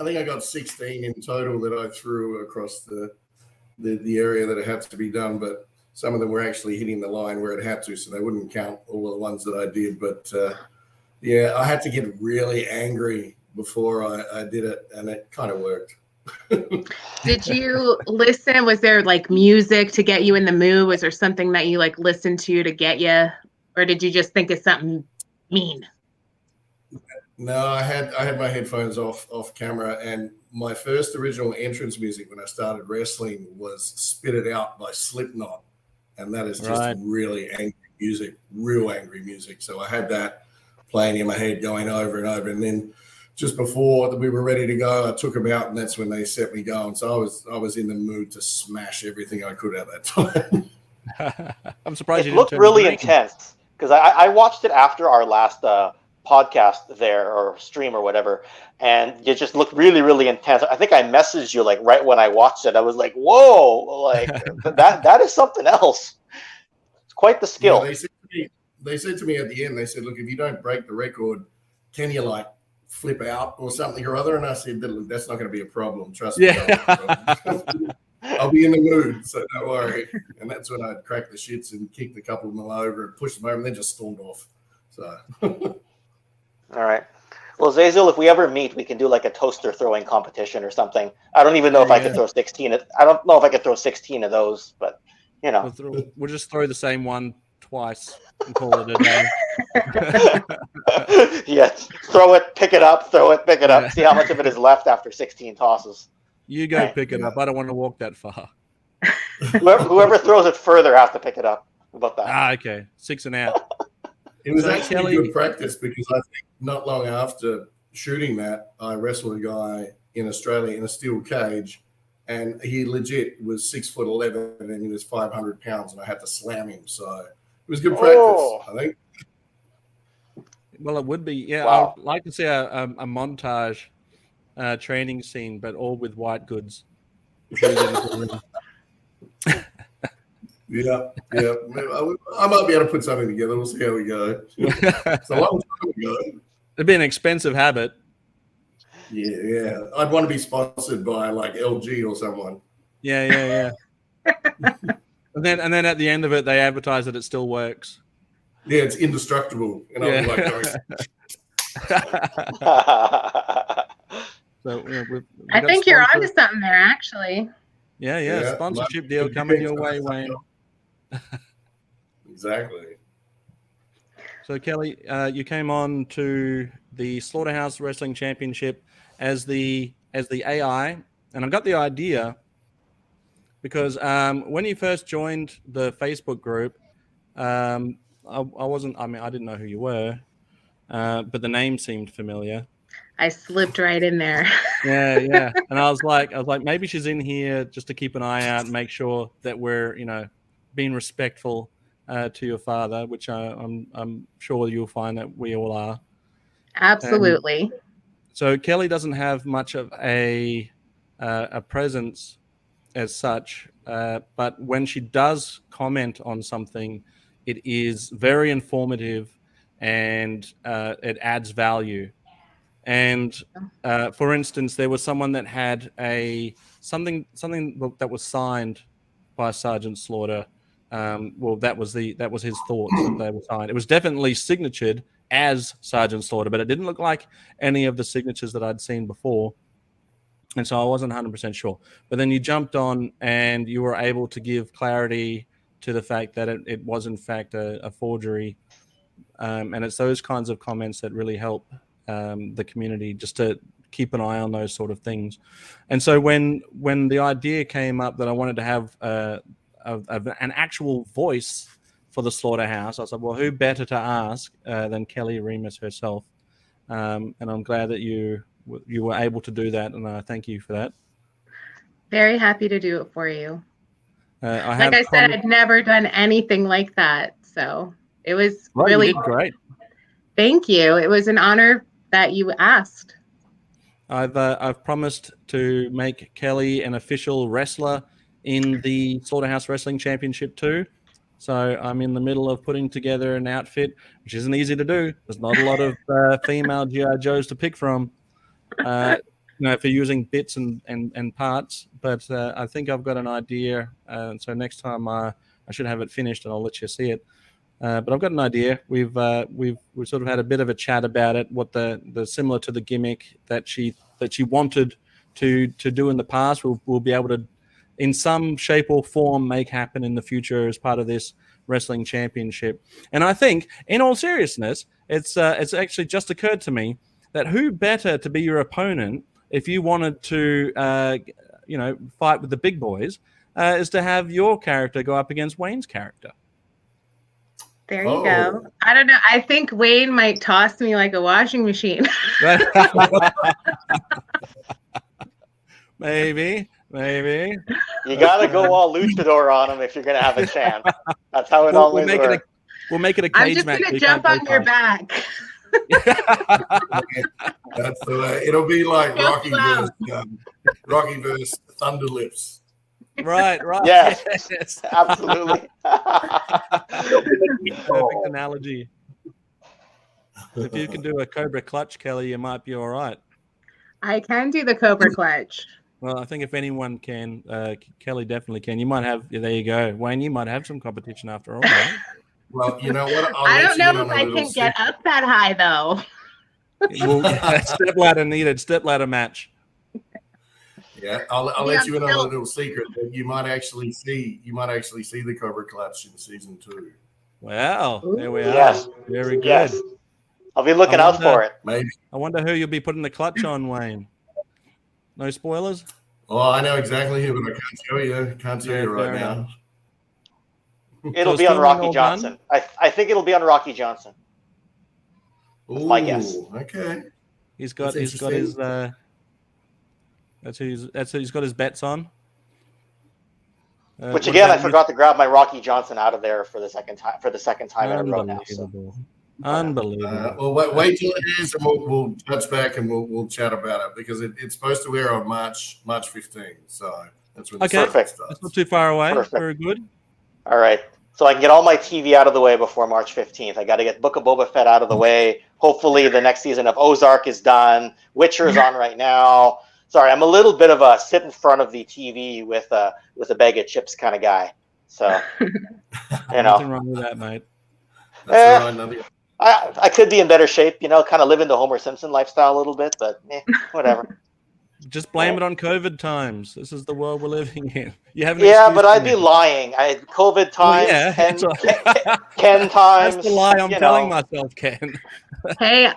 think I got 16 in total that I threw across the area that it had to be done, but some of them were actually hitting the line where it had to, so they wouldn't count all the ones that I did. But yeah, I had to get really angry before I did it, and it kind of worked. Did you listen? Was there like music to get you in the mood? Was there something that you like listened to get you, or did you just think of something mean? No, I had my headphones off camera, and my first original entrance music when I started wrestling was "Spit It Out" by Slipknot, and that is just really angry music, real angry music. So I had that playing in my head, going over and over, and then just before we were ready to go, I took them out, and that's when they set me going. So I was in the mood to smash everything I could at that time. I'm surprised It you didn't looked turn really green. intense because I watched it after our last podcast there or stream or whatever, and it just looked really, really intense. I think I messaged you like right when I watched it. I was like, "Whoa!" Like that is something else. It's quite the skill. Yeah, they said to me at the end, they said, "Look, if you don't break the record, can you like flip out or something or other?" And I said, "Look, that's not going to be a problem. Trust me. I'll be in the mood, so don't worry." And that's when I cracked the shits and kicked a couple of them over and pushed them over and then just stormed off. So, all right. Well, Zazel, if we ever meet, we can do like a toaster throwing competition or something. I don't even know if I could throw 16. I don't know if I could throw 16 of those, but you know, we'll just throw the same one twice and call it a day. Yes, throw it, pick it up, throw it, pick it up. See how much of it is left after 16 tosses. You go pick it up. I don't want to walk that far. Whoever throws it further has to pick it up. How about that? Ah, okay. 6 and out. it was actually good practice because I think not long after shooting that, I wrestled a guy in Australia in a steel cage, and he legit was 6'11" and he was 500 pounds, and I had to slam him. So it was good practice, I think. Well, it would be. Yeah, Wow. I'd like to see a montage training scene, but all with white goods. Yeah. I might be able to put something together. We'll see how we go. It's a long time ago. It'd be an expensive habit. Yeah. I'd want to be sponsored by like LG or someone. Yeah. and then at the end of it, they advertise that it still works. Yeah, it's indestructible. And I was like, so I think you're onto something there, actually. Yeah. Sponsorship deal coming your way, Wayne. Exactly. So Kelly, you came on to the Slaughterhouse Wrestling Championship as the AI, and I got the idea because when you first joined the Facebook group, I didn't know who you were, but the name seemed familiar. I slipped right in there. Yeah. And I was like, maybe she's in here just to keep an eye out and make sure that we're, being respectful to your father, which I'm sure you'll find that we all are. Absolutely. So Kelly doesn't have much of a presence as such, but when she does comment on something, it is very informative and it adds value. And for instance, there was someone that had something that was signed by Sergeant Slaughter. That was his thoughts that they were signed. It was definitely signatured as Sergeant Slaughter, but it didn't look like any of the signatures that I'd seen before. And so I wasn't 100% sure. But then you jumped on and you were able to give clarity to the fact that it was in fact a forgery. And it's those kinds of comments that really help the community just to keep an eye on those sort of things. And so when the idea came up that I wanted to have an actual voice for the Slaughterhouse, I said, well, who better to ask than Kelly Remus herself? And I'm glad that you were able to do that, and I thank you for that. Very happy to do it for you. Like I said, I'd never done anything like that, so it was really you did great. Thank you. It was an honor that you asked. I've promised to make Kelly an official wrestler in the Slaughterhouse Wrestling Championship too. So I'm in the middle of putting together an outfit, which isn't easy to do. There's not a lot of female G.I. Joes to pick from, for using bits and parts. But I think I've got an idea. So next time I should have it finished, and I'll let you see it. But I've got an idea. We've sort of had a bit of a chat about it. What the similar to the gimmick that she wanted to do in the past, we'll be able to, in some shape or form, make happen in the future as part of this wrestling championship. And I think, in all seriousness, it's actually just occurred to me that who better to be your opponent if you wanted to, fight with the big boys, is to have your character go up against Wayne's character. There you go. I don't know. I think Wayne might toss me like a washing machine. Maybe. You gotta go all luchador on him if you're gonna have a chance. That's how it always works. We'll make it a cage match. I'm just gonna jump on your back. That's the way. It'll be like Rocky versus Thunder Lips. Right. Yes. Absolutely. Perfect analogy. If you can do a Cobra Clutch, Kelly, you might be all right. I can do the Cobra Clutch. Well, I think if anyone can, Kelly definitely can. You might have. There you go, Wayne. You might have some competition after all. Right? Well, you know what? I don't know if I can get up that high though. Step ladder match. Yeah, I'll let you in on a little secret that you might actually see the Cobra Clutch in season 2. Wow, there we are. Yes. Very good. Yes. I'll be looking out for it. Maybe. I wonder who you'll be putting the clutch on, Wayne. No spoilers? Oh, I know exactly who, but I can't tell you right now. It'll be on Rocky Johnson. I think it'll be on Rocky Johnson. That's my guess. Okay. He's got his he's got his bets on. Which again, I forgot to grab my Rocky Johnson out of there for the second time in a row now. So. Unbelievable. Well, wait till it is, and we'll touch back and we'll chat about it because it's supposed to air on March 15th. So that's when the perfect starts. That's not too far away. Perfect. Very good. All right. So I can get all my TV out of the way before March 15th. I got to get Book of Boba Fett out of the way. Hopefully the next season of Ozark is done. Witcher is on right now. Sorry, I'm a little bit of a sit in front of the TV with a bag of chips kind of guy. So, Nothing wrong with that, mate. I could be in better shape, kind of living the Homer Simpson lifestyle a little bit, but whatever. Just blame it on COVID times. This is the world we're living in. You have but I'd be lying. COVID times, Ken times. That's the lie I'm telling myself, Ken. Hey,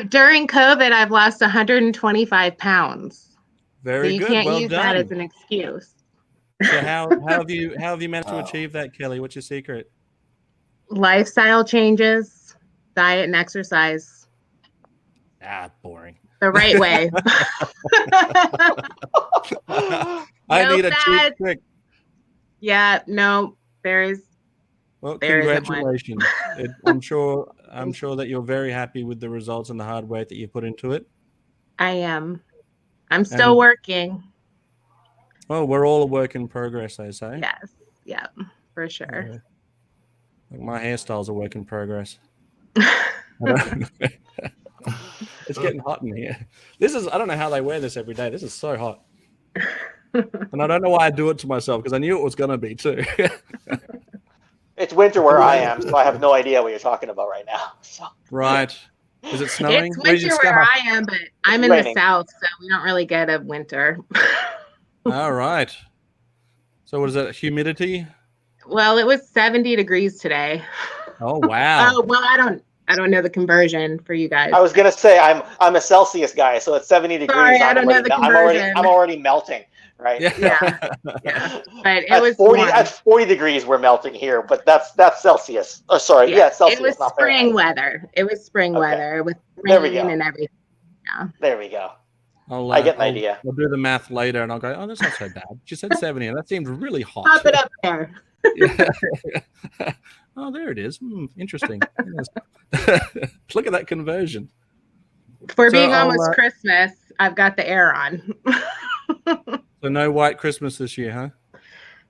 during COVID, I've lost 125 pounds. Very good. You can't well use done. that as an excuse. So how have you managed to achieve that, Kelly? What's your secret? Lifestyle changes, diet and exercise. Boring. The right way. I need a cheap trick. Yeah, no, there is. Well, congratulations. I'm sure that you're very happy with the results and the hard work that you put into it. I am. I'm still working. Well, we're all a work in progress, they say. Yes. Yeah, for sure. Like my hairstyle's a work in progress. It's getting hot in here. I don't know how they wear this every day. This is so hot. And I don't know why I do it to myself because I knew it was going to be too. It's winter where I am, so I have no idea what you're talking about right now. So. Right. Is it snowing? It's winter where I am, but I'm in the south, so we don't really get a winter. All right. So what is that, humidity? Well, it was 70 degrees today. Oh, wow. Oh, well, I I don't know the conversion for you guys. I was gonna say I'm a Celsius guy, so at 70 degrees, Sorry, I don't know the conversion. I'm already melting, right? Yeah. But it At was 40 warm. at 40 degrees we're melting here, but that's Celsius. Oh, sorry, yeah, Celsius. It was not spring Fahrenheit. weather. It was spring weather with There we rain go. and everything. Yeah. There we go. I get an idea. I'll do the math later, and I'll go, oh, that's not so bad. She said 70, and that seemed really hot. Pop it up there. Oh, there it is. Interesting. Look at that conversion. For being almost Christmas, I've got the air on. So no white Christmas this year, huh?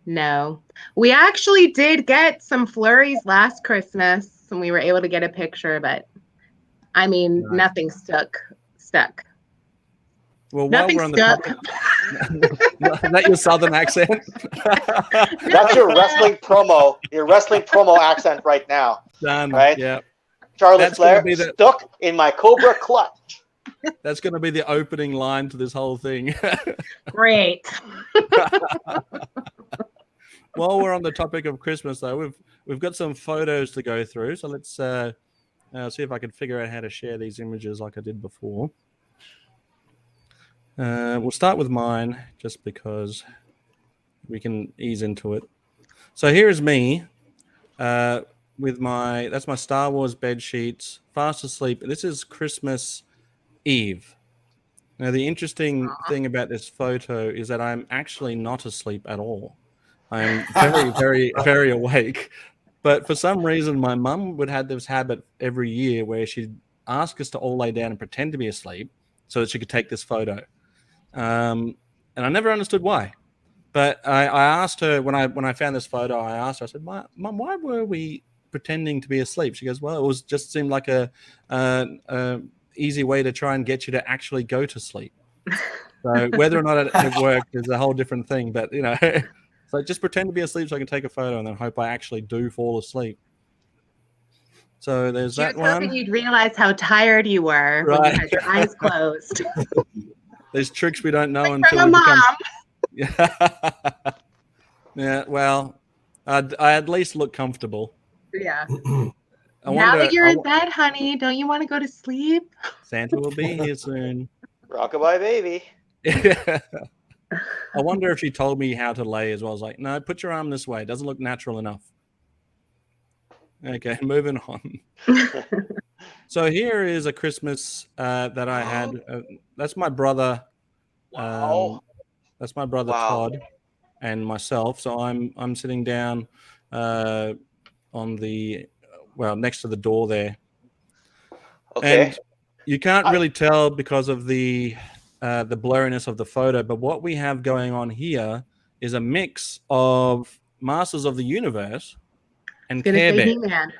No. We actually did get some flurries last Christmas, and we were able to get a picture, but I mean, nothing stuck. Well, nothing while we're on stuck. Is that your southern accent? That's your wrestling promo. Your wrestling promo accent right now. Done. Right? Yeah. Charlotte Flair stuck in my Cobra clutch. That's going to be the opening line to this whole thing. Great. While we're on the topic of Christmas, though, we've got some photos to go through. So let's see if I can figure out how to share these images like I did before. We'll start with mine just because we can ease into it. So here is me with that's my Star Wars bed sheets, fast asleep. This is Christmas Eve. Now, the interesting thing about this photo is that I'm actually not asleep at all. I'm very, very, very awake. But for some reason, my mum would have this habit every year where she'd ask us to all lay down and pretend to be asleep so that she could take this photo. And I never understood why. But I asked her when I found this photo, I said, Mum, why were we pretending to be asleep? She goes, well, it was just seemed like a easy way to try and get you to actually go to sleep. So whether or not it worked is a whole different thing. But, so just pretend to be asleep so I can take a photo and then hope I actually do fall asleep. So there's that one. She was hoping you'd realize how tired you were when you had your eyes closed. There's tricks we don't know like until from a we become... Yeah, well, I at least look comfortable. Yeah. Now that you're in bed, honey, don't you want to go to sleep? Santa will be here soon. Rockabye baby. I wonder if she told me how to lay as well. I was like, no, put your arm this way. It doesn't look natural enough. Okay, moving on. So here is a Christmas that I had. That's my brother. Wow. That's my brother Todd and myself. So I'm sitting down on the next to the door there. Okay. And you can't really tell because of the blurriness of the photo, but what we have going on here is a mix of Masters of the Universe and Care Bears. He-Man.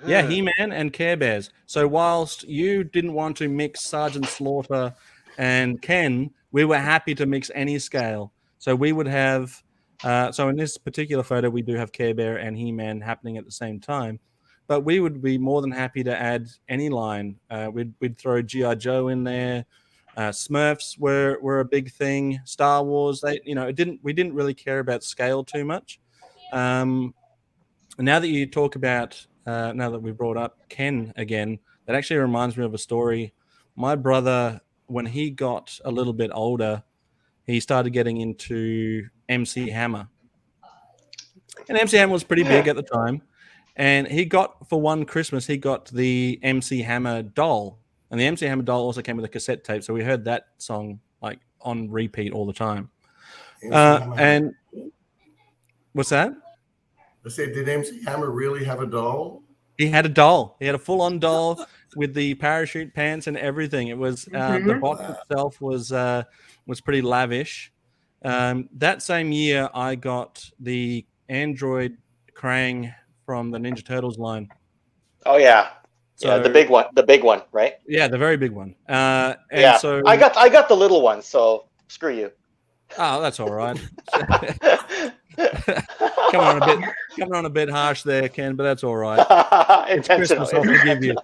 Yeah, He-Man and Care Bears. So whilst you didn't want to mix Sergeant Slaughter and Ken, we were happy to mix any scale. So we would have, so in this particular photo, we do have Care Bear and He-Man happening at the same time. But we would be more than happy to add any line. We'd throw G.I. Joe in there. Smurfs were a big thing. Star Wars, we didn't really care about scale too much. Now that you talk about, now that we brought up Ken again, that actually reminds me of a story. My brother, when he got a little bit older, he started getting into MC Hammer. And MC Hammer was pretty big at the time. And for one Christmas, he got the MC Hammer doll. And the MC Hammer doll also came with a cassette tape. So we heard that song like on repeat all the time. And what's that? I said, did MC Hammer really have a doll? He had a doll. He had a full-on doll with the parachute pants and everything. It was the box itself was pretty lavish. That same year, I got the Android Krang from the Ninja Turtles line. Oh yeah, so, the big one, right? Yeah, the very big one. So I got the little one. So screw you. Oh, that's all right. Coming on a bit harsh there, Ken, but that's all right. It's Christmas, I'll forgive you.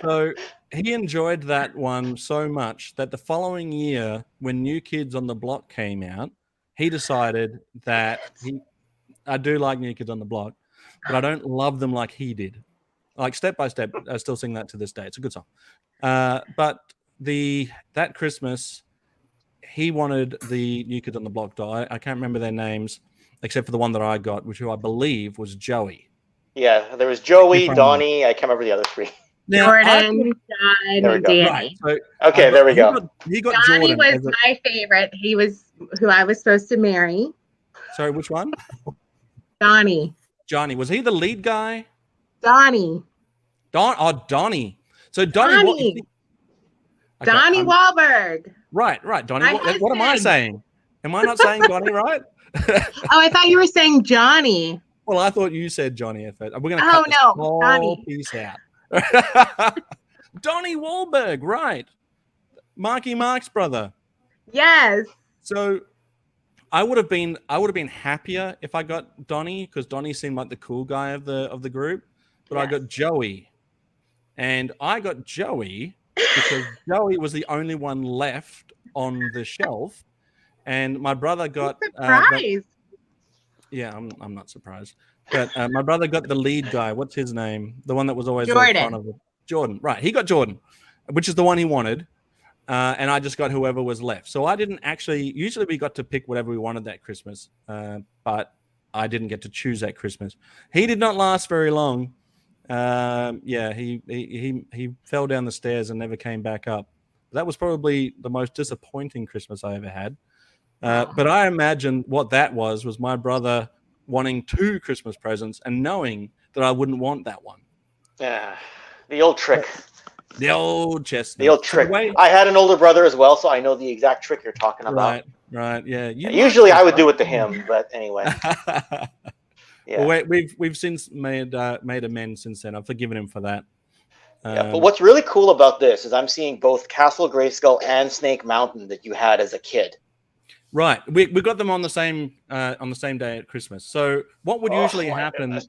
So he enjoyed that one so much that the following year, when New Kids on the Block came out, he decided that I do like New Kids on the Block, but I don't love them like he did. Like Step by Step, I still sing that to this day. It's a good song. But that Christmas, he wanted the New Kids on the Block doll. I can't remember their names, except for the one that I got, which I believe was Joey. Yeah, there was Joey, Donnie. I can't remember the other three. Now, Jordan, John, and Danny. Right. So, okay, there we go. He got Donnie Jordan was my favorite. He was who I was supposed to marry. Sorry, which one? Donnie. Johnny. Was he the lead guy? Donnie. Donnie. So Donnie. Donnie Wahlberg. Right. Donnie. What am I saying? Am I not saying Donnie right? Oh, I thought you were saying Johnny. Well, I thought you said Johnny at first. We're going to cut this whole Donnie. piece out. Donnie Wahlberg, right? Marky Mark's brother. Yes. So I would have been happier if I got Donnie, because Donnie seemed like the cool guy of the group. But yes. I got Joey. And I got Joey because Joey was the only one left on the shelf. And my brother got surprised. Yeah, I'm not surprised. But my brother got the lead guy. What's his name? The one that was always in front of him. Jordan. Right. He got Jordan, which is the one he wanted. And I just got whoever was left. So I didn't actually, usually we got to pick whatever we wanted that Christmas. But I didn't get to choose that Christmas. He did not last very long. He fell down the stairs and never came back up. That was probably the most disappointing Christmas I ever had. But I imagine what that was my brother wanting 2 Christmas presents and knowing that I wouldn't want that one. Yeah, the old trick. The old chestnut. The old trick. I had an older brother as well, so I know the exact trick you're talking about. Right, yeah. Usually I would do it to him, but anyway. Yeah. Well, we've since made amends since then. I've forgiven him for that. But what's really cool about this is I'm seeing both Castle Grayskull and Snake Mountain that you had as a kid. Right, we got them on the same day at Christmas. So what would usually happen?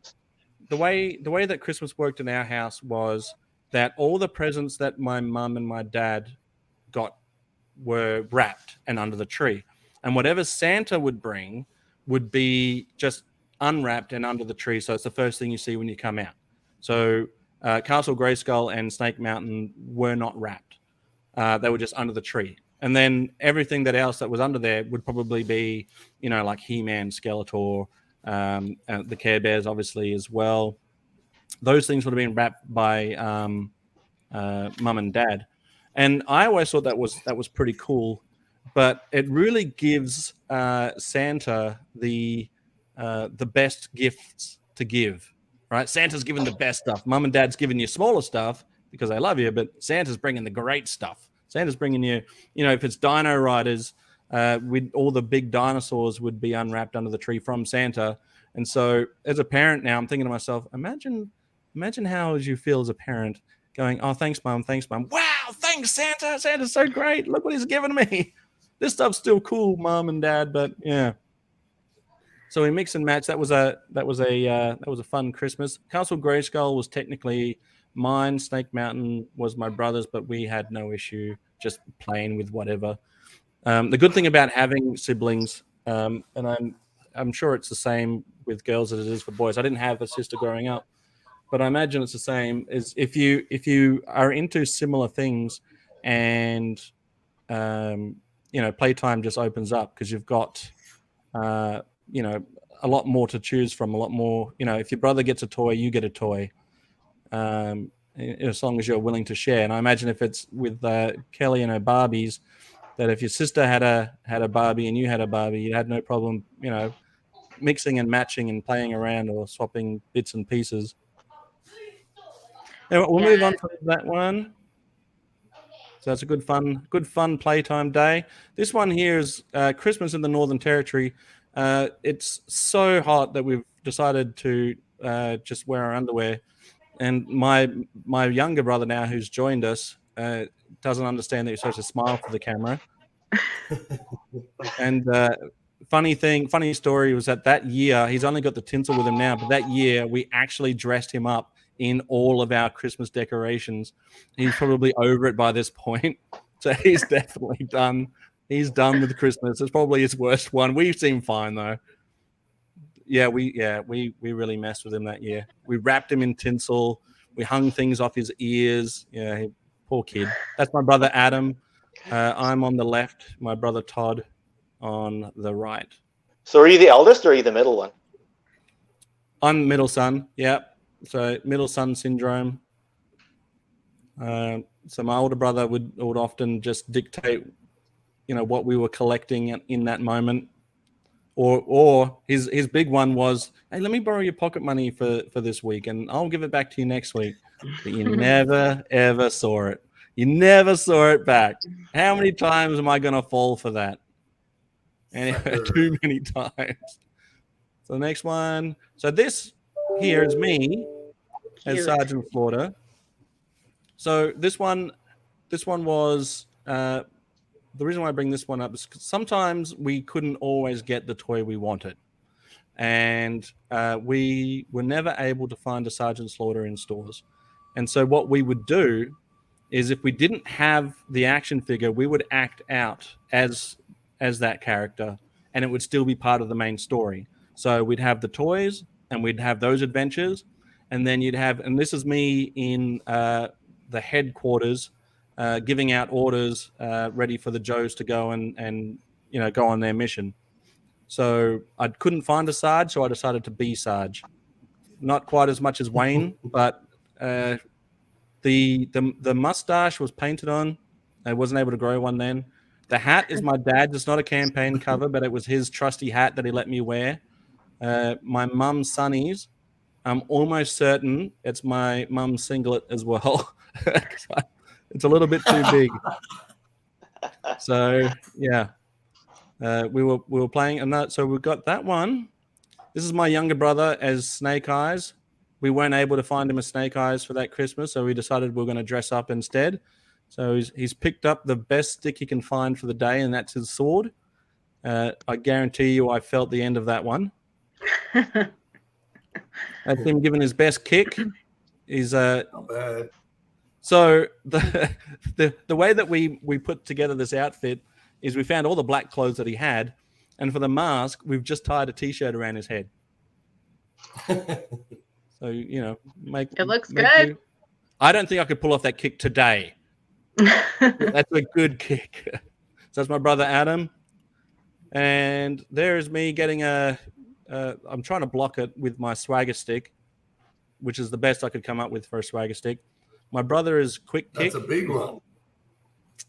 The way that Christmas worked in our house was that all the presents that my mum and my dad got were wrapped and under the tree, and whatever Santa would bring would be just unwrapped and under the tree. So it's the first thing you see when you come out. So Castle Grayskull and Snake Mountain were not wrapped; they were just under the tree. And then everything else that was under there would probably be, like He-Man, Skeletor, the Care Bears, obviously, as well. Those things would have been wrapped by mum and dad. And I always thought that was pretty cool. But it really gives Santa the best gifts to give, right? Santa's giving the best stuff. Mum and dad's giving you smaller stuff because they love you, but Santa's bringing the great stuff. Santa's bringing you, if it's Dino Riders, with all the big dinosaurs would be unwrapped under the tree from Santa. And so as a parent now, I'm thinking to myself, imagine how you feel as a parent going, oh, thanks, Mom. Wow, thanks, Santa. Santa's so great. Look what he's given me. This stuff's still cool, Mom and Dad, but yeah. So we mix and match. That was a fun Christmas. Castle Grayskull was technically mine. Snake Mountain was my brother's, but we had no issue just playing with whatever. The good thing about having siblings, and I'm sure it's the same with girls as it is for boys. I didn't have a sister growing up, but I imagine it's the same. Is if you are into similar things, and playtime just opens up because you've got a lot more to choose from. A lot more. If your brother gets a toy, you get a toy. As long as you're willing to share. And I imagine if it's with Kelly and her Barbies, that if your sister had a Barbie and you had a Barbie, you had no problem, mixing and matching and playing around or swapping bits and pieces. Anyway, we'll move on to that one. So that's a good fun playtime day. This one here is Christmas in the Northern Territory. It's so hot that we've decided to just wear our underwear. And my younger brother now, who's joined us, doesn't understand that you're supposed to smile for the camera. And funny story was that year, he's only got the tinsel with him now, but that year we actually dressed him up in all of our Christmas decorations. He's probably over it by this point. So he's definitely done. He's done with Christmas. It's probably his worst one. We seem fine though. We really messed with him that year. We wrapped him in tinsel. We hung things off his ears. Yeah, poor kid. That's my brother Adam. I'm on the left. My brother Todd on the right. So are you the eldest or are you the middle one? I'm middle son. Yeah. So middle son syndrome. So my older brother would often just dictate, what we were collecting in that moment. Or his big one was, hey, let me borrow your pocket money for this week and I'll give it back to you next week. But you never, ever saw it. You never saw it back. How many times am I going to fall for that? Anyway, too many times. So the next one. So this here is me as Sergeant Slaughter. So this one was the reason why I bring this one up is because sometimes we couldn't always get the toy we wanted. And we were never able to find a Sergeant Slaughter in stores. And so what we would do is if we didn't have the action figure, we would act out as that character, and it would still be part of the main story. So we'd have the toys, and we'd have those adventures, and then you'd have, and this is me in the headquarters, giving out orders, ready for the Joes to go and go on their mission. So I couldn't find a Sarge, so I decided to be Sarge. Not quite as much as Wayne, but the mustache was painted on. I wasn't able to grow one then. The hat is my dad's. It's not a campaign cover, but it was his trusty hat that he let me wear. My mum's sunnies. I'm almost certain it's my mum's singlet as well. It's a little bit too big. So yeah, we were playing, and that. So we got that one. This is my younger brother as Snake Eyes. We weren't able to find him as Snake Eyes for that Christmas, so we decided we we're going to dress up instead. So he's picked up the best stick he can find for the day, and that's his sword. I guarantee you, I felt the end of that one. That's him giving his best kick. He's Not bad. So the way that we put together this outfit is we found all the black clothes that he had, and for the mask, we've just tied a T-shirt around his head. So it looks good. I don't think I could pull off that kick today. That's a good kick. So that's my brother Adam, and there is me getting I'm trying to block it with my swagger stick, which is the best I could come up with for a swagger stick. My brother is quick kick. That's a big one.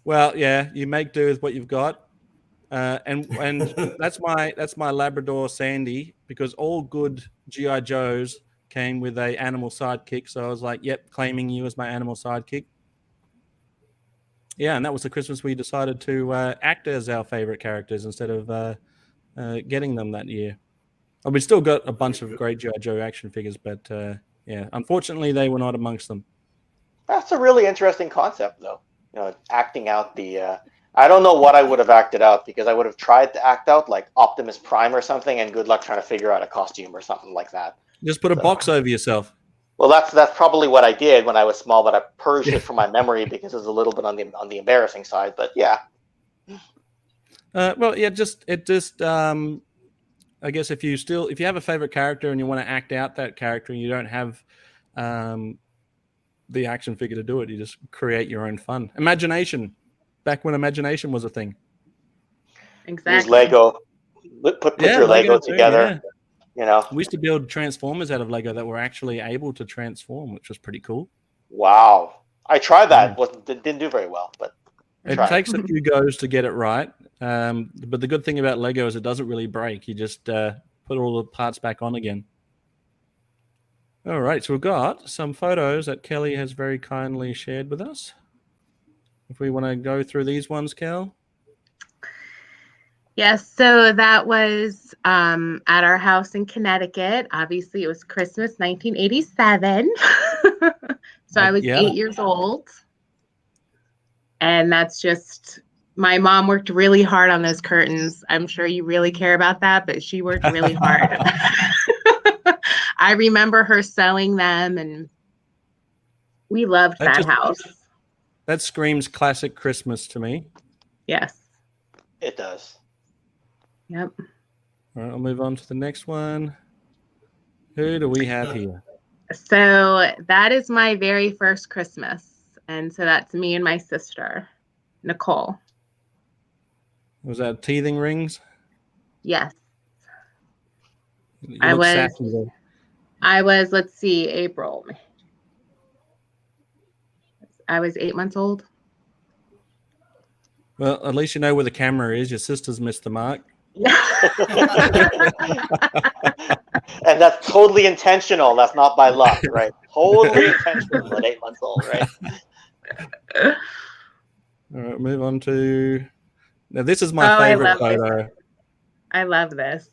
Well, yeah, you make do with what you've got, and that's my Labrador Sandy, because all good GI Joes came with a animal sidekick. So I was like, yep, claiming you as my animal sidekick. Yeah, and that was the Christmas we decided to act as our favorite characters instead of getting them that year. We still got a bunch of great G.I. Joe action figures, but yeah, unfortunately, they were not amongst them. That's a really interesting concept, though. Acting out the. I don't know what I would have acted out, because I would have tried to act out like Optimus Prime or something, and good luck trying to figure out a costume or something like that. Just put a box over yourself. Well, that's probably what I did when I was small, but I purged it from my memory because it was a little bit on the embarrassing side. But yeah. Well, yeah, I guess if you have a favorite character and you want to act out that character and you don't have the action figure to do it, you just create your own fun. Imagination, back when imagination was a thing. Exactly. Use Lego. Put your Lego together. Yeah. We used to build Transformers out of Lego that were actually able to transform, which was pretty cool. Wow. I tried that. Didn't do very well, but it takes a few goes to get it right. But the good thing about Lego is it doesn't really break. You just put all the parts back on again. All right, so we've got some photos that Kelly has very kindly shared with us. If we want to go through these ones, Kel. Yes, so that was at our house in Connecticut. Obviously, it was Christmas 1987. So I was 8 years old. And that's just, my mom worked really hard on those curtains. I'm sure you really care about that, but she worked really hard. I remember her sewing them, and we loved that house. That screams classic Christmas to me. Yes. It does. Yep. All right, I'll move on to the next one. Who do we have here? So that is my very first Christmas. And so that's me and my sister, Nicole. Was that teething rings? Yes. You I look was, sassy there. let's see, April. I was 8 months old. Well, at least you know where the camera is. Your sister's missed the mark. And that's totally intentional. That's not by luck, right? Totally intentional at 8 months old, right? All right, move on to. Now, this is my favorite photo. I love this.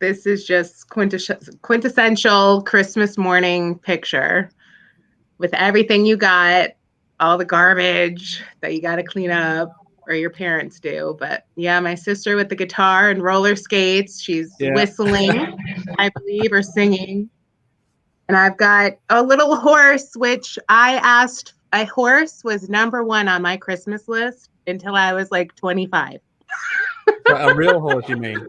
This is just quintessential Christmas morning picture with everything you got, all the garbage that you got to clean up, or your parents do. But yeah, my sister with the guitar and roller skates. She's whistling, I believe, or singing. And I've got a little horse, which I asked. A horse was number one on my Christmas list until I was like 25. So a real horse, you mean?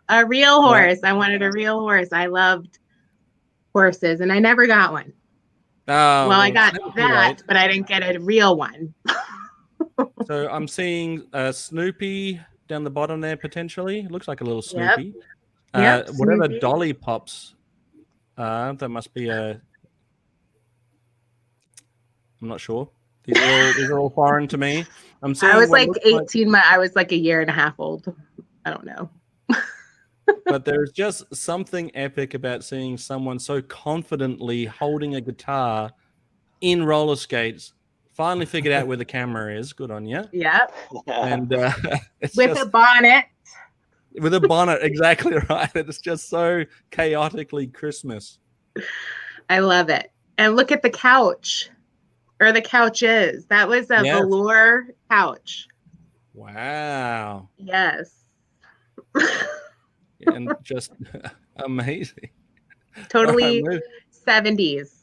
A real horse. I wanted a real horse. I loved horses, and I never got one. Oh, well, I got that, but I didn't get a real one. So I'm seeing Snoopy down the bottom there, potentially. Looks like a little Snoopy. Yep, whatever Snoopy. Dolly Pops. That must be a. I'm not sure. These are all foreign to me. I'm seeing. I was like 18. I was like a year and a half old. I don't know. But there's just something epic about seeing someone so confidently holding a guitar in roller skates. Finally figured out where the camera is. Good on you. Yep. And it's with a bonnet. With a bonnet, exactly right. It's just so chaotically Christmas. I love it. And look at the couch, or the couches. That was a velour couch. Wow. Yes. And just amazing. Totally 70s.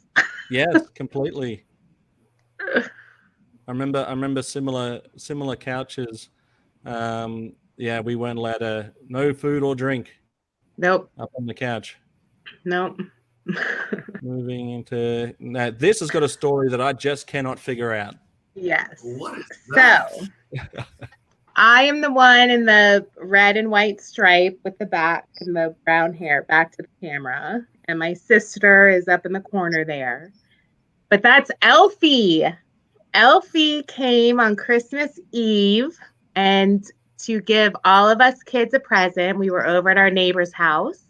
Yes, completely. I remember similar couches. Yeah, we weren't allowed no food or drink. Nope. Up on the couch. Nope. Moving into now, this has got a story that I just cannot figure out. Yes. What is that? So I am the one in the red and white stripe with the back and the brown hair back to the camera. And my sister is up in the corner there. But that's Elfie. Elfie came on Christmas Eve, and to give all of us kids a present, we were over at our neighbor's house.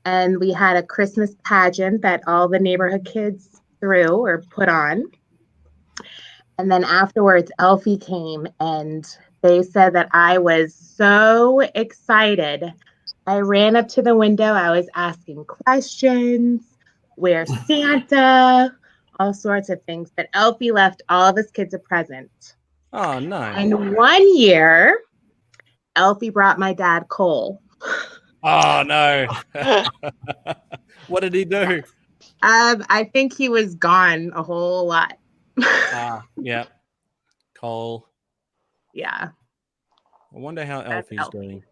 And we had a Christmas pageant that all the neighborhood kids threw or put on. And then afterwards, Elfie came, and they said that I was so excited. I ran up to the window. I was asking questions. Where's Santa? All sorts of things. But Elfie left all of his kids a present. Oh, nice. And one year, Elfie brought my dad coal. Oh, no. What did he do? I think he was gone a whole lot. Yeah. Coal. Yeah. I wonder how Elfie's doing.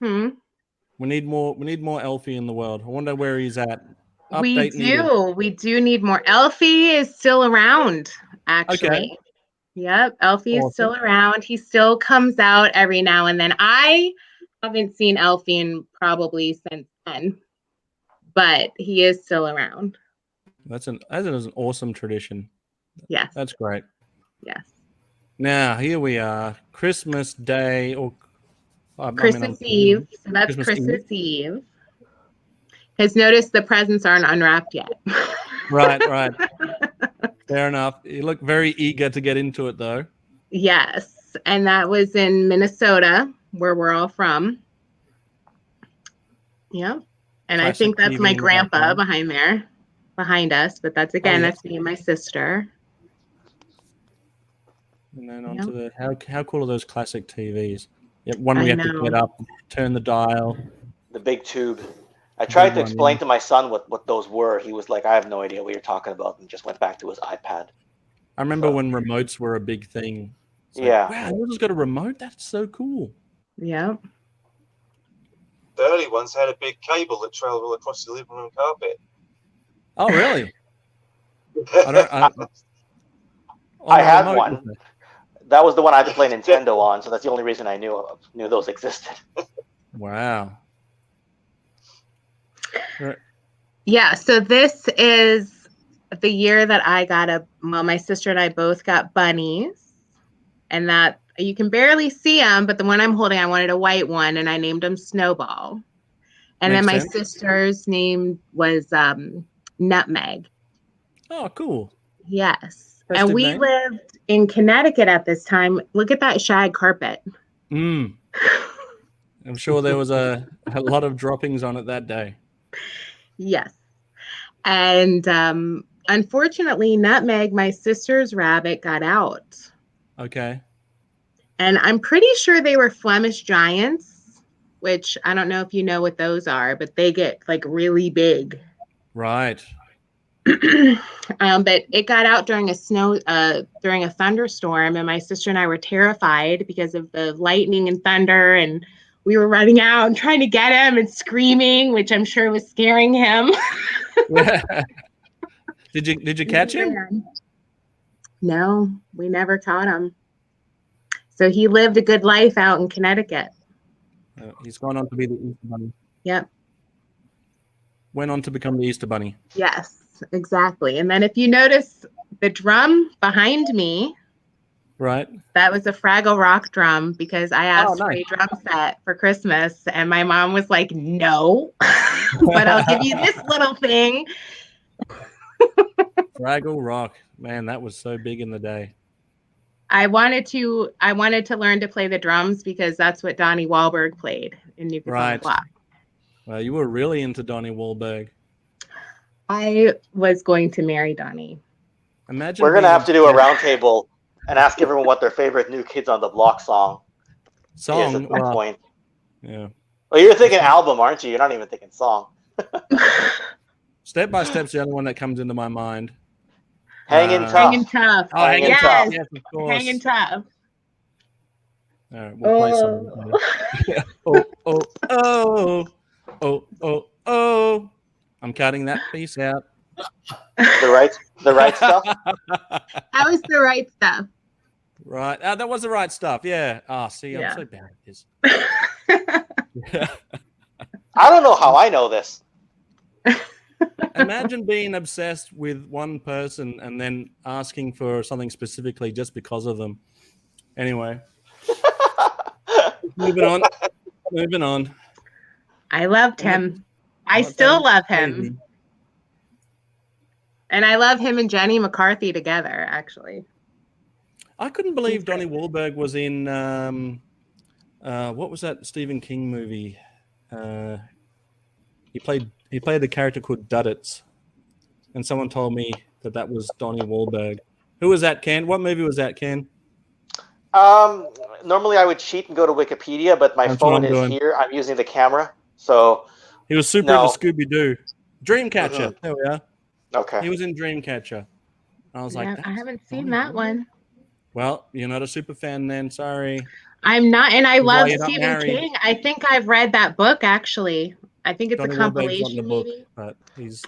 We need more Elfie in the world. I wonder where he's at. We do need more. Elfie is still around, actually. Okay. Yep, Elfie is still around. He still comes out every now and then. I haven't seen Elfie in probably since then, but he is still around. That's an awesome tradition. Yes. That's great. Yes. Now here we are, Christmas Day or Christmas Eve. So that's Christmas Eve. Because notice the presents aren't unwrapped yet. Right. Fair enough. You look very eager to get into it, though. Yes. And that was in Minnesota, where we're all from. Yeah. And I think that's my grandpa behind us. But that's me and my sister. And then on to the how cool are those classic TVs? Yep, one we have to get up, turn the dial. The big tube. I tried to explain to my son what those were. He was like, I have no idea what you're talking about, and just went back to his iPad. I remember when remotes were a big thing. It's like, wow, yours has got a remote? That's so cool. Yeah. The early ones had a big cable that traveled all across the living room carpet. Oh, really? I had one. That was the one I had to play Nintendo on, so that's the only reason I knew those existed. Wow. Yeah, so this is the year that I got my sister and I both got bunnies, and that you can barely see them, but the one I'm holding, I wanted a white one, and I named him Snowball. And Makes then my sense. sister's name was Nutmeg. Oh, cool. Yes. Festive And we name. lived in Connecticut at this time. Look at that shag carpet. I'm sure there was a lot of droppings on it that day. Yes. And unfortunately, Nutmeg, my sister's rabbit, got out. Okay. And I'm pretty sure they were Flemish Giants, which I don't know if you know what those are, but they get like really big. Right. But it got out during a thunderstorm, and my sister and I were terrified because of the lightning and thunder, and we were running out and trying to get him and screaming, which I'm sure was scaring him. Did you catch him? No, we never caught him. So he lived a good life out in Connecticut. He's gone on to be the Easter Bunny. Yep. Went on to become the Easter Bunny. Yes, exactly. And then if you notice the drum behind me, right, that was a Fraggle Rock drum because I asked for a drum set for Christmas, and my mom was like, "No, but I'll give you this little thing." Fraggle Rock, man, that was so big in the day. I wanted to learn to play the drums because that's what Donnie Wahlberg played in New Kids on the Block. Well, you were really into Donnie Wahlberg. I was going to marry Donnie. We're going to have to do a roundtable and ask everyone what their favorite New Kids on the Block song is at some point. Yeah. Well, you're thinking album, aren't you? You're not even thinking song. Step by Step's the only one that comes into my mind. Hanging Tough. Hanging Tough. Oh, Hanging Tough. Yes, of course. Hanging Tough. All right, we'll play something. Oh. I'm cutting that piece out. The right stuff? That was the right stuff. Right. That was the right stuff. Yeah. See, I'm so bad at this. I don't know how I know this. Imagine being obsessed with one person and then asking for something specifically just because of them. Anyway. Moving on. I loved him. I still love him. And I love him and Jenny McCarthy together, actually. I couldn't believe Donnie Wahlberg was in what was that Stephen King movie? He played a character called Duddits, and someone told me that was Donnie Wahlberg. Who was that, Ken? What movie was that, Ken? Normally I would cheat and go to Wikipedia, but my phone is here. I'm using the camera, so he was super into Scooby-Doo. Dreamcatcher. Mm-hmm. There we are. Okay. He was in Dreamcatcher. I was like, I haven't seen that one. Well, you're not a super fan then. Sorry. I'm not, and I love Stephen King. I think I've read that book, actually. I think it's Donnie a compilation, book, maybe. But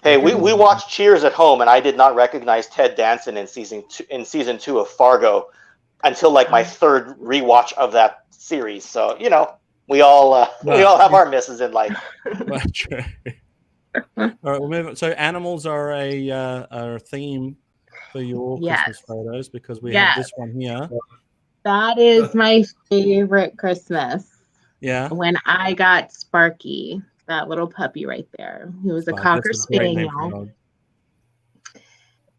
hey, we watched Cheers at home, and I did not recognize Ted Danson in season 2 of Fargo until like my third rewatch of that series. So we all have our misses in life. True. All right, we'll move on. So animals are a theme for your Christmas photos because we have this one here. That is my favorite Christmas. Yeah. When I got Sparky, that little puppy right there. He was a Cocker Spaniel.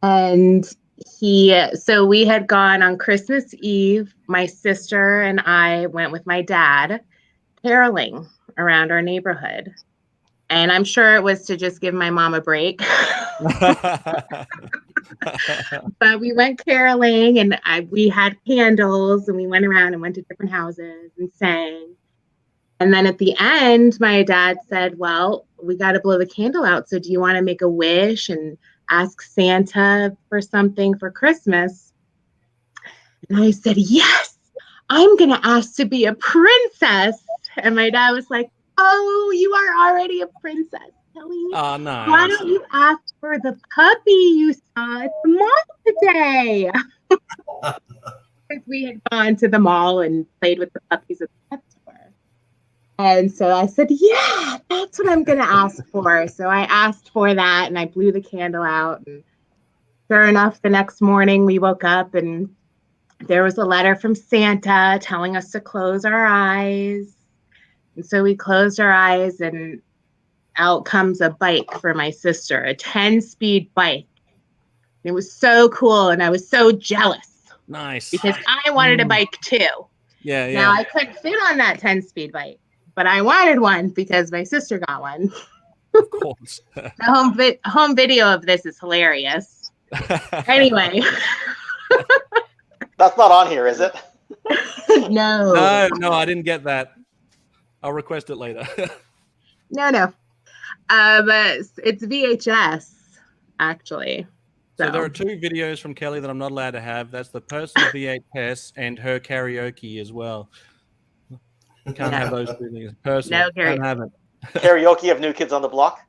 And so we had gone on Christmas Eve. My sister and I went with my dad caroling around our neighborhood. And I'm sure it was to just give my mom a break. But we went caroling, and we had candles, and we went around and went to different houses and sang. And then at the end, my dad said, well, we got to blow the candle out. So do you want to make a wish and ask Santa for something for Christmas? And I said, yes, I'm going to ask to be a princess. And my dad was like, Oh, you are already a princess, Kelly. Oh, nice. Why don't you ask for the puppy you saw at the mall today? Because we had gone to the mall and played with the puppies at the pet store. And so I said, yeah, that's what I'm going to ask for. So I asked for that and I blew the candle out. And sure enough, the next morning we woke up and there was a letter from Santa telling us to close our eyes. And so we closed our eyes and out comes a bike for my sister, a 10-speed bike. It was so cool and I was so jealous. Nice. Because I wanted a bike too. Yeah. Now I couldn't fit on that 10-speed bike, but I wanted one because my sister got one. Of course. The home video of this is hilarious. Anyway. That's not on here, is it? No, I didn't get that. I'll request it later. No. It's VHS, actually. So there are two videos from Kelly that I'm not allowed to have. That's the personal VHS and her karaoke as well. Can't have those two things. Personal. No Can't have it. Karaoke of New Kids on the Block.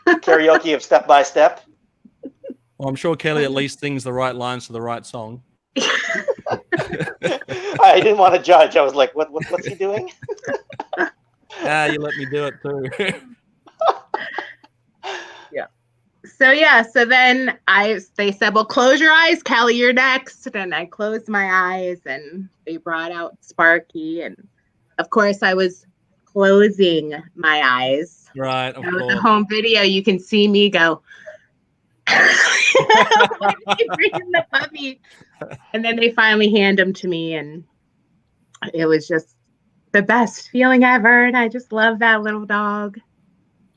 Karaoke of Step by Step. Well, I'm sure Kelly at least sings the right lines to the right song. I didn't want to judge. I was like, what's he doing? You let me do it too. So then they said, well, close your eyes, Kelly, you're next. And I closed my eyes and they brought out Sparky. And of course I was closing my eyes. Right, of With course. the home video, you can see me go, bringing the puppy. And then they finally hand him to me. And it was just the best feeling ever. And I just love that little dog.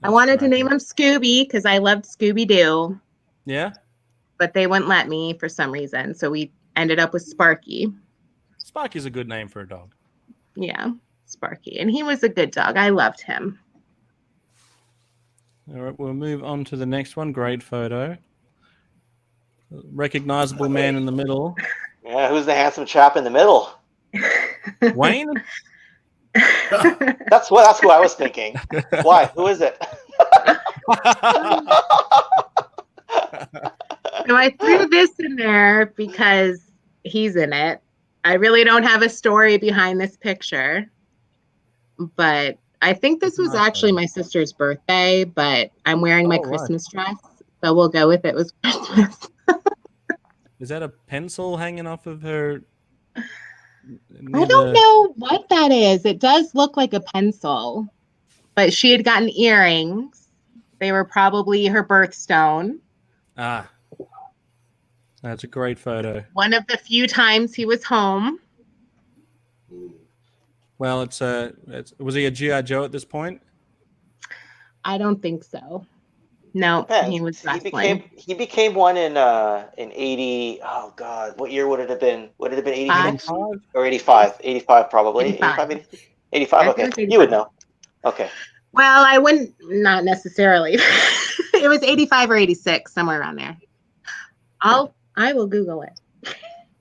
I wanted to name him Scooby because I loved Scooby-Doo. Yeah? But they wouldn't let me for some reason. So we ended up with Sparky. Sparky's a good name for a dog. Yeah, Sparky. And he was a good dog. I loved him. All right, we'll move on to the next one. Great photo. Recognizable man in the middle. Yeah, who's the handsome chap in the middle? Wayne? That's who I was thinking. Why? Who is it? So I threw this in there because he's in it. I really don't have a story behind this picture, but I think this was actually my sister's birthday, but I'm wearing my Christmas dress, so we'll go with it was Christmas. Is that a pencil hanging off of her? I don't know what that is. It does look like a pencil, but she had gotten earrings. They were probably her birthstone. Ah, that's a great photo. One of the few times he was home. Well, was he a G.I. Joe at this point? I don't think so. No, he was wrestling. He became one in 80. Oh God, what year would it have been? Would it have been 86 or 85? 85 probably. 85. Okay, you would know. Okay. Well, I wouldn't. Not necessarily. It was 85 or 86, somewhere around there. I will Google it.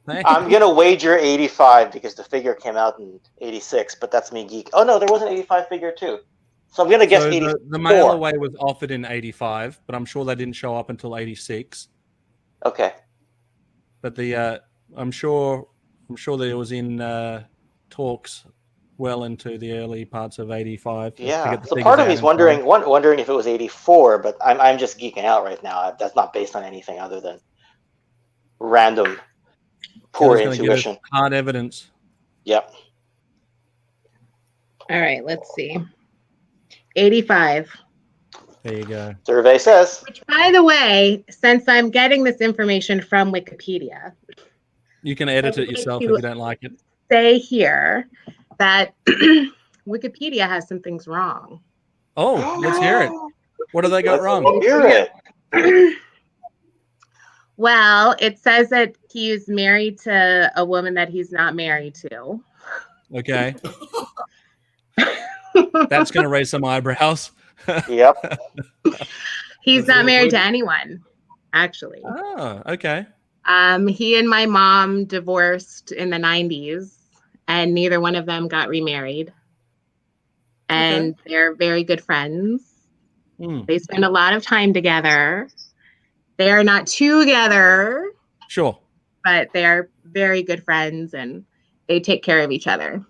I'm gonna wager 85 because the figure came out in 86, but that's me geek. Oh no, there was an 85 figure too. So I'm gonna guess 84. The mail away was offered in 85, but I'm sure they didn't show up until 86. Okay. But I'm sure that it was in talks well into the early parts of 85. Yeah. So part of me is wondering if it was 84, but I'm just geeking out right now. That's not based on anything other than random poor intuition. Hard evidence. Yep. All right, let's see. 85. There you go. Survey says. Which, by the way, since I'm getting this information from Wikipedia, you can edit it yourself if you don't like it. Say here that Wikipedia has some things wrong. Oh, let's hear it. What do they got wrong? Hear it. Well, it says that he's married to a woman that he's not married to. Okay. That's going to raise some eyebrows. Yep. He's not married to anyone, actually. Oh, okay. He and my mom divorced in the 90s, and neither one of them got remarried. and they're very good friends. Mm. They spend a lot of time together. They are not together, Sure. but they are very good friends, and they take care of each other.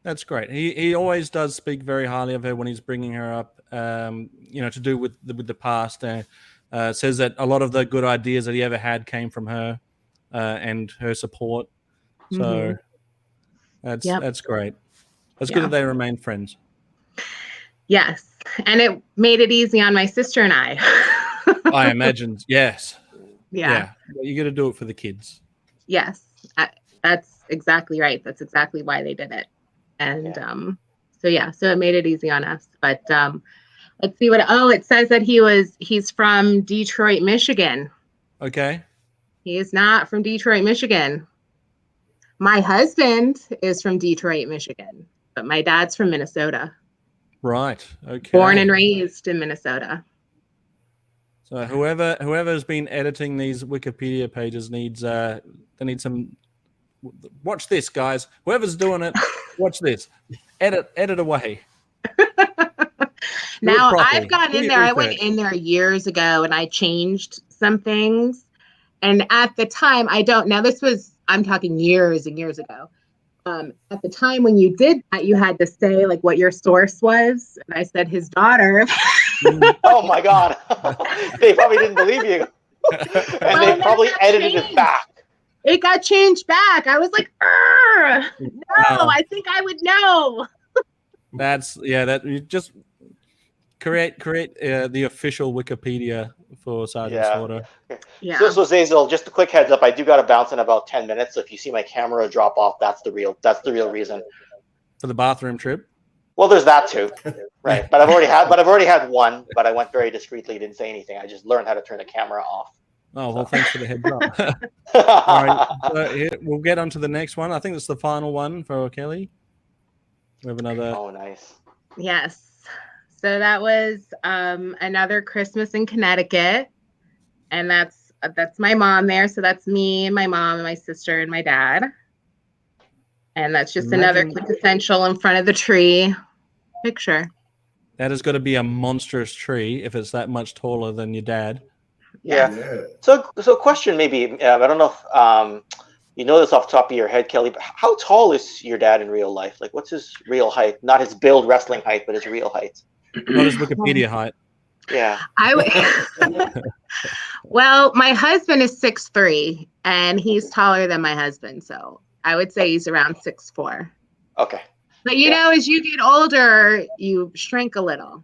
That's great. He always does speak very highly of her when he's bringing her up, to do with the past. Says that a lot of the good ideas that he ever had came from her and her support. So that's great. It's good that they remain friends. Yes. And it made it easy on my sister and I. I imagine. Yes. Yeah. You got to do it for the kids. Yes. That's exactly right. That's exactly why they did it. And so it made it easy on us. But let's see it says that he's from Detroit, Michigan. Okay. He is not from Detroit, Michigan. My husband is from Detroit, Michigan, but my dad's from Minnesota. Right. Okay. Born and raised in Minnesota. So whoever's been editing these Wikipedia pages needs some. Watch this, guys. Whoever's doing it, watch this. Edit away. Now I've gone in there. I went in there years ago and I changed some things. And at the time, I'm talking years and years ago. At the time when you did that, you had to say like what your source was. And I said his daughter. Oh my God. They probably didn't believe you. And they probably edited it back. It got changed back. I was like, no, I think I would know. That you just create the official Wikipedia for Sergeant Slaughter. Yeah. So Zazel, just a quick heads up. I do got to bounce in about 10 minutes. So if you see my camera drop off, that's the real reason. For the bathroom trip. Well, there's that too, right? But I've already had one. But I went very discreetly, didn't say anything. I just learned how to turn the camera off. Oh, well, thanks for the heads up. All right, so we'll get on to the next one. I think that's the final one for Kelly. We have another. Oh, nice. Yes. So that was another Christmas in Connecticut. And that's my mom there. So that's me and my mom and my sister and my dad. And that's just another quintessential in front of the tree picture. That has got to be a monstrous tree if it's that much taller than your dad. Yeah. So question maybe, I don't know if you know this off the top of your head, Kelly, but how tall is your dad in real life? Like, what's his real height? Not his build wrestling height, but his real height. Not his Wikipedia height. Yeah. Well, my husband is 6'3", and he's taller than my husband, so I would say he's around 6'4". Okay. But as you get older, you shrink a little.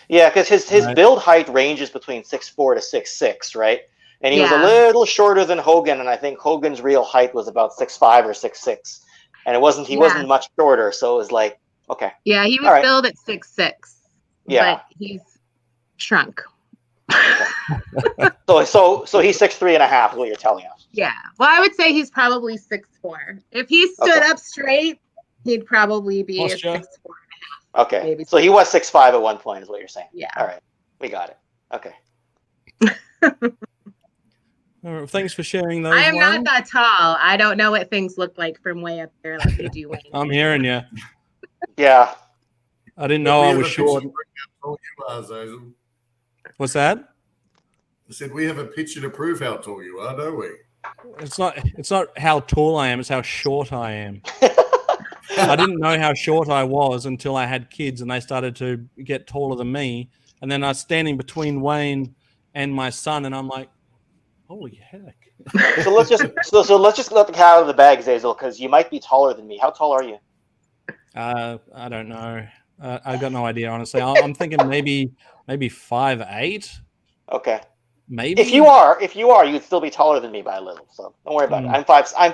Yeah, because his build height ranges between 6'4" to 6'6", right? And he was a little shorter than Hogan, and I think Hogan's real height was about 6'5" or 6'6", and he wasn't much shorter, so it was like, okay. Yeah, he was billed at 6'6". Yeah, but he's shrunk. So he's 6'3" and a half is what you're telling us. Yeah, well, I would say he's probably 6'4". If he stood up straight, he'd probably be a 6'4". Okay, maybe. So he was 6'5" at one point is what you're saying. Yeah. All right, we got it. Okay. Thanks for sharing those. I am not that tall. I don't know what things look like from way up there like they do. I'm hearing you. Yeah. I didn't know I was short. What's that? I said we have a picture to prove how tall you are, don't we? It's not how tall I am, it's how short I am. I didn't know how short I was until I had kids and they started to get taller than me. And then I was standing between Wayne and my son, and I'm like, holy heck. So let's just let the cat out of the bag, Zazel, because you might be taller than me. How tall are you? I don't know. I got no idea, honestly. I'm thinking maybe 5'8". Okay. Maybe. If you are, you'd still be taller than me by a little. So don't worry about it. I'm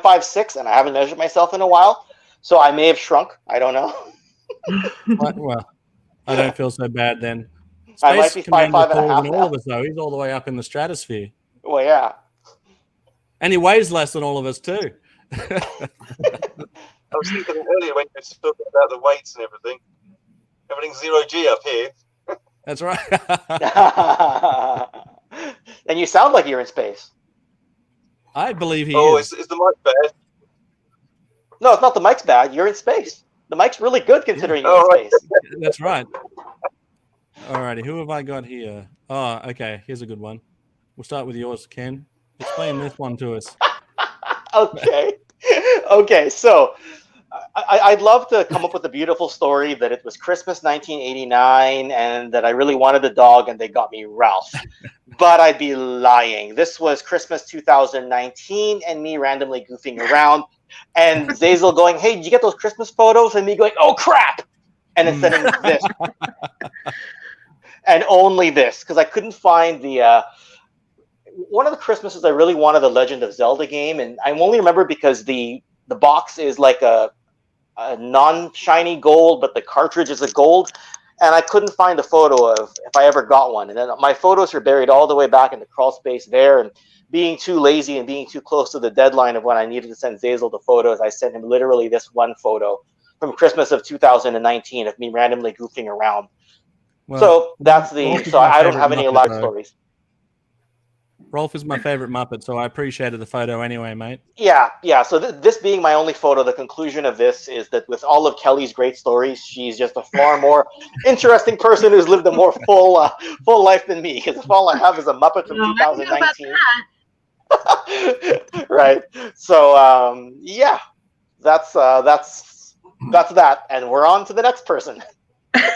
5'6", and I haven't measured myself in a while, so I may have shrunk. I don't know. Well, I don't feel so bad then. I might be 5'5" and a half. All of us, though. He's all the way up in the stratosphere. Well, yeah. And he weighs less than all of us too. I was thinking earlier when you were talking about the weights and everything. Everything's 0G up here. That's right. And you sound like you're in space. I believe he is. Oh, is the mic bad? No, it's not the mic's bad. You're in space. The mic's really good considering Oh, you're in space. That's right. Alrighty, who have I got here? Oh, okay. Here's a good one. We'll start with yours, Ken. Explain this one to us. Okay. Okay, so I'd love to come up with a beautiful story that it was Christmas 1989 and that I really wanted a dog and they got me Ralph. But I'd be lying. This was Christmas 2019 and me randomly goofing around and Zazel going, hey, did you get those Christmas photos? And me going, oh, crap. And it's sending this. And only this, because I couldn't find the... one of the Christmases I really wanted the Legend of Zelda game, and I only remember because the box is like a non-shiny gold, but the cartridge is a gold, and I couldn't find a photo of if I ever got one. And then my photos are buried all the way back in the crawl space there, and being too lazy and being too close to the deadline of when I needed to send Zazel the photos, I sent him literally this one photo from Christmas of 2019 of me randomly goofing around. Well, so that's the... So I don't have any live stories. Rolf is my favorite Muppet, so I appreciated the photo anyway, mate. Yeah. So this being my only photo, the conclusion of this is that with all of Kelly's great stories, she's just a far more interesting person who's lived a more full life than me. Because if all I have is a Muppet from 2019, right? So yeah, that's that, and we're on to the next person. I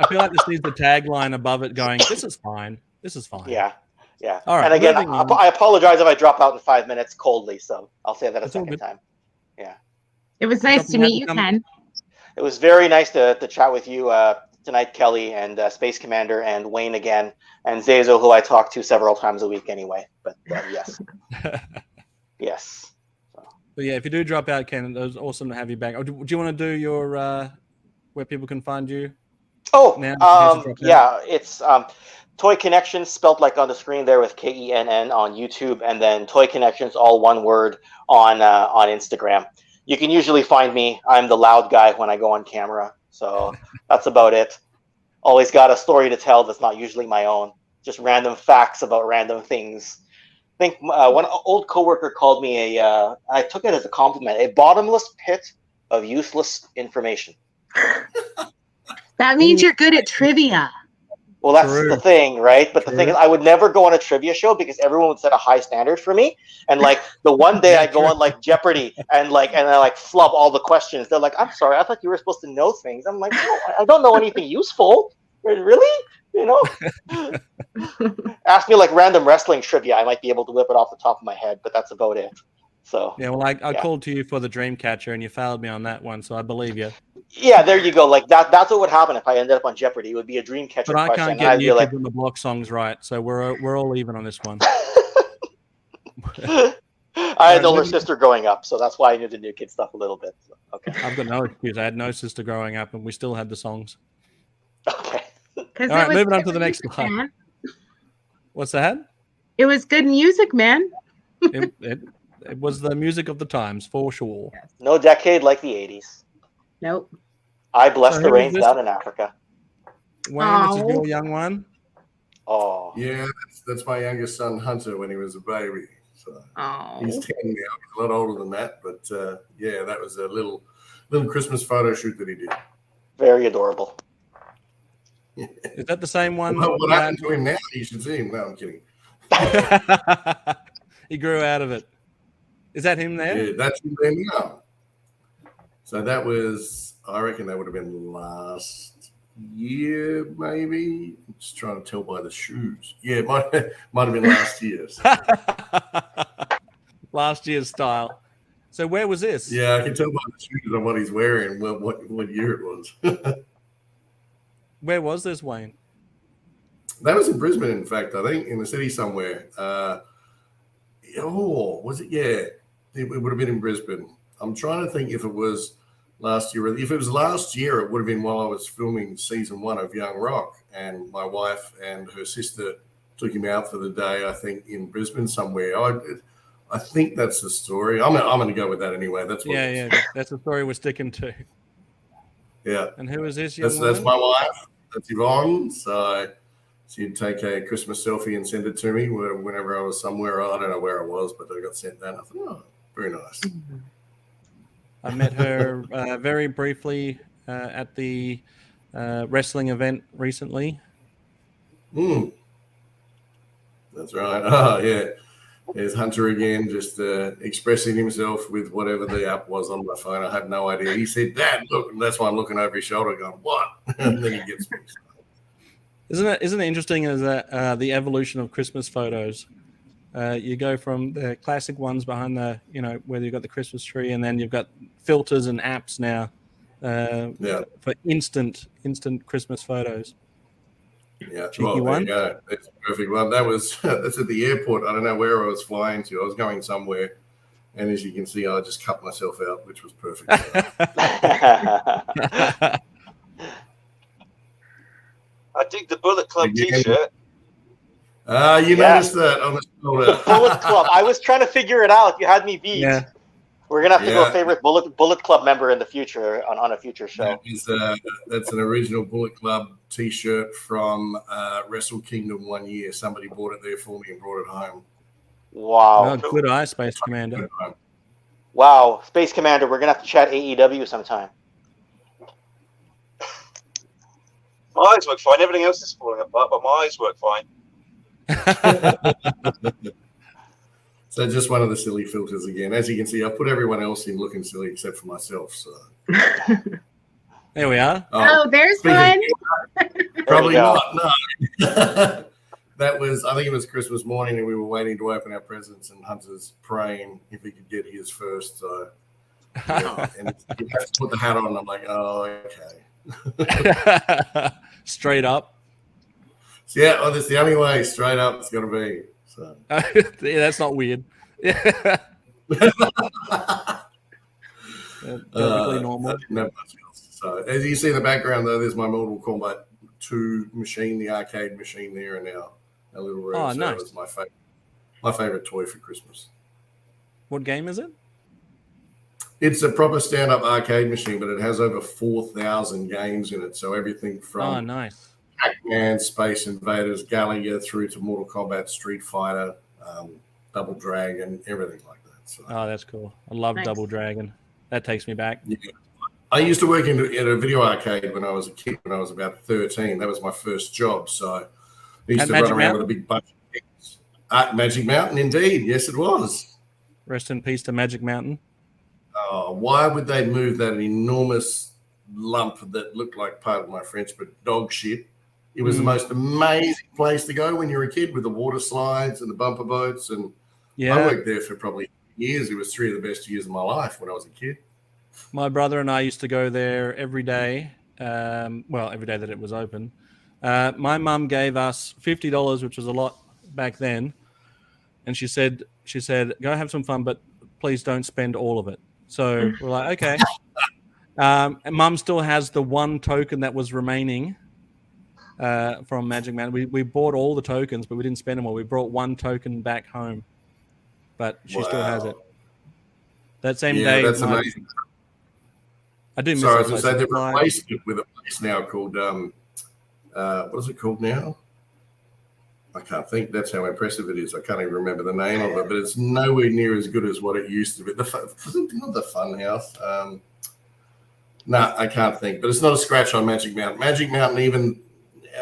feel like this needs the tagline above it going, "This is fine. This is fine." Yeah. Yeah. All right, and again, I apologize if I drop out in 5 minutes coldly, so I'll say that a second time. Yeah. It was nice to meet you, Ken. It was very nice to chat with you tonight, Kelly, and Space Commander, and Wayne again, and Zazo, who I talk to several times a week anyway. But yes. Yes. So. But yeah, if you do drop out, Ken, it was awesome to have you back. Do you want to do your where people can find you? Oh, yeah, it's Toy Kennections, spelt like on the screen there with Kenn on YouTube, and then Toy Kennections, all one word, on Instagram. You can usually find me. I'm the loud guy when I go on camera, so that's about it. Always got a story to tell that's not usually my own, just random facts about random things. I think one old coworker called me I took it as a compliment, a bottomless pit of useless information. That means you're good at trivia. Well, that's the thing, right? But the thing is, I would never go on a trivia show because everyone would set a high standard for me. And like the one day I go on like Jeopardy and I flub all the questions. They're like, "I'm sorry, I thought you were supposed to know things." I'm like, "No, I don't know anything useful." Really? You know? Ask me like random wrestling trivia. I might be able to whip it off the top of my head, but that's about it. So yeah, well, I called to you for the Dreamcatcher, and you failed me on that one, so I believe you. Yeah, there you go. Like that's what would happen if I ended up on Jeopardy. It would be a Dreamcatcher question. But I can't get New Kids on the Block songs right, so we're all even on this one. I had an older sister growing up, so that's why I knew the New Kid stuff a little bit. So, okay. I've got no excuse. I had no sister growing up, and we still had the songs. Okay. All right, moving on to the next slide. What's that? It was good music, man. It was the music of the times, for sure. No decade like the 80s. Nope. I bless the rains down in Africa. Wayne, this is your young one? Oh. Yeah, that's my youngest son, Hunter, when he was a baby. So he's 10 now. He's a lot older than that. But, yeah, that was a little Christmas photo shoot that he did. Very adorable. Is that the same one? Well, what happened to him now? You should see him. No, I'm kidding. He grew out of it. Is that him there? Yeah, that's him there now. So that was, I reckon that would have been last year, maybe. I'm just trying to tell by the shoes. Yeah, it might have been last year's. Last year's style. So where was this? Yeah, I can tell by the shoes on what he's wearing what year it was. Where was this, Wayne? That was in Brisbane, in fact, I think, in the city somewhere. Was it? Yeah, it would have been in Brisbane. I'm trying to think if it was last year. If it was last year, it would have been while I was filming season 1 of Young Rock, and my wife and her sister took him out for the day, I think, in Brisbane somewhere. I think that's the story. I'm going to go with that anyway. That's what that's the story we're sticking to. Yeah. And who is this? That's my wife. That's Yvonne. So she'd take a Christmas selfie and send it to me whenever I was somewhere. I don't know where I was, but I got sent that. I thought, oh, very nice. I met her very briefly at the wrestling event recently. That's right. Oh, yeah. There's Hunter again, just expressing himself with whatever the app was on my phone. I had no idea. He said, "Dad, look," and that's why I'm looking over his shoulder, going, "What?" And then he gets me. Isn't it interesting as the evolution of Christmas photos? You go from the classic ones behind the, where you've got the Christmas tree, and then you've got filters and apps now for instant Christmas photos. Yeah, Cheeky one. There you go. That's a perfect one. That's at the airport. I don't know where I was flying to. I was going somewhere, and as you can see, I just cut myself out, which was perfect. I dig the Bullet Club T-shirt. Noticed that on the shoulder. The Bullet Club. I was trying to figure it out. You had me beat. Yeah. We're gonna have to go favorite Bullet Club member in the future on a future show. That's an original Bullet Club T-shirt from Wrestle Kingdom one year. Somebody bought it there for me and brought it home. Wow! Oh, good eye, Space Commander. Wow, Space Commander. We're gonna have to chat AEW sometime. My eyes work fine. Everything else is falling apart, but my eyes work fine. So just one of the silly filters again. As you can see, I've put everyone else in looking silly except for myself. So there we are. Oh, there's one. Probably not. No. I think it was Christmas morning, and we were waiting to open our presents, and Hunter's praying if he could get his first. So, and he has to put the hat on, and I'm like, oh, okay. Straight up. So, yeah, that's the only way. Straight up, it's got to be. So. Yeah, that's not weird. Yeah. Perfectly normal. So, as you see in the background, though, there's my Mortal Kombat 2 machine, the arcade machine there, and now a little room. Oh, so nice. That was my favorite toy for Christmas. What game is it? It's a proper stand-up arcade machine, but it has over 4,000 games in it. So everything from nice. Pac-Man, Space Invaders, Galaga, through to Mortal Kombat, Street Fighter, Double Dragon, everything like that. So, that's cool. I love Double Dragon. That takes me back. Yeah. I used to work at a video arcade when I was a kid, when I was about 13. That was my first job. So I used to run around with a big bunch of things. Magic Mountain, indeed. Yes, it was. Rest in peace to Magic Mountain. Oh, why would they move that enormous lump that looked like, pardon my French, but dog shit? It was the most amazing place to go when you were a kid, with the water slides and the bumper boats. And I worked there for probably years. It was 3 of the best years of my life when I was a kid. My brother and I used to go there every day. Every day that it was open. My mum gave us $50, which was a lot back then. And she said, go have some fun, but please don't spend all of it. So we're like, okay. And Mum still has the one token that was remaining from Magic Mountain. We bought all the tokens, but we didn't spend them all. We brought one token back home, but she still has it. That same day. That's amazing. I do miss it. Sorry, I was going to say they replaced it with a place now called, what is it called now? I can't think. That's how impressive it is. I can't even remember the name of it, but it's nowhere near as good as what it used to be. Not the Fun House. No, I can't think. But it's not a scratch on Magic Mountain. Magic Mountain, even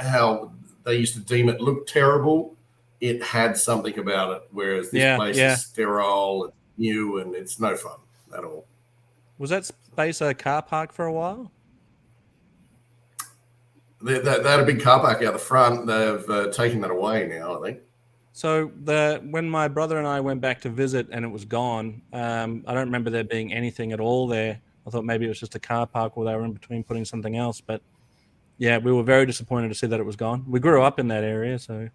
how they used to deem it looked terrible, it had something about it. Whereas this place is sterile and new, and it's no fun at all. Was that space a car park for a while? They had a big car park out the front. They've taken that away now, I think. So when my brother and I went back to visit and it was gone, I don't remember there being anything at all there. I thought maybe it was just a car park or they were in between putting something else. But yeah, we were very disappointed to see that it was gone. We grew up in that area, so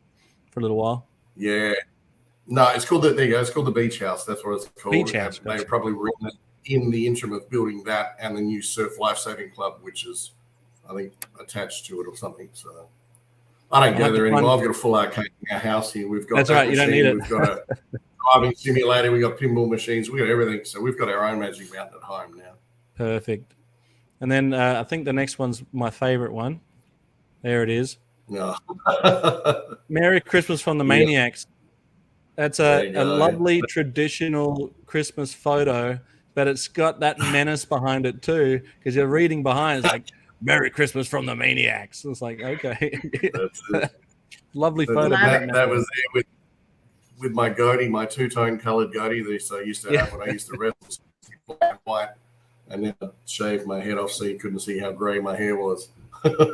for a little while. Yeah. No, it's called it's called the Beach House. That's what it's called. Beach House. They probably were in the interim of building that and the new Surf Lifesaving Club, which is, I think, attached to it or something. So I don't go there anymore. I've got a full arcade in our house here. We've got That's right. You don't need it. We've got a driving simulator. We've got pinball machines. We've got everything. So we've got our own Magic Mountain at home now. Perfect. And then I think the next one's my favorite one. There it is. No. Merry Christmas from the Maniacs. That's a lovely traditional Christmas photo but it's got that menace behind it too, because you're reading behind. It's like "Merry Christmas from the Maniacs." It's like, okay, That's it. lovely photo. That was there with my goatee, my two-tone colored goatee that I used to have when I used to wrestle, black and white, and then I shaved my head off so you couldn't see how grey my hair was.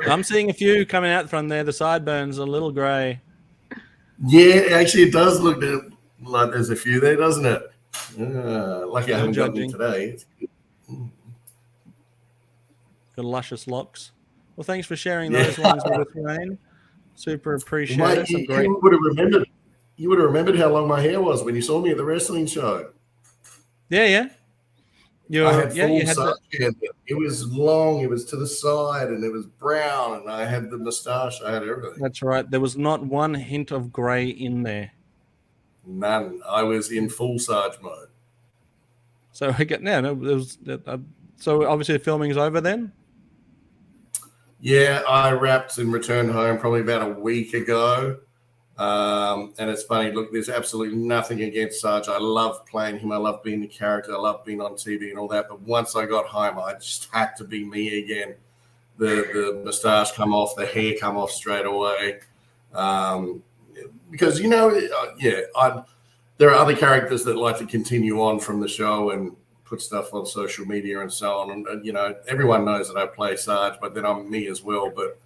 I'm seeing a few coming out from there. The sideburns are a little grey. Yeah, actually, it does look like there's a few there, doesn't it? Lucky I haven't got any today. Got luscious locks. Well, thanks for sharing those ones with us, Wayne. Super appreciate it. You would have remembered how long my hair was when you saw me at the wrestling show. Yeah. I had full such hair. It was long. It was to the side, and it was brown. And I had the moustache. I had everything. That's right. There was not one hint of grey in there. None. I was in full Sarge mode. So so obviously the filming is over then. Yeah, I wrapped and returned home probably about a week ago. And it's funny, look, there's absolutely nothing against Sarge. I love playing him. I love being the character. I love being on TV and all that. But once I got home, I just had to be me again. The moustache come off, the hair come off straight away. Because, there are other characters that like to continue on from the show and put stuff on social media and so on. And everyone knows that I play Sarge, but then I'm me as well. But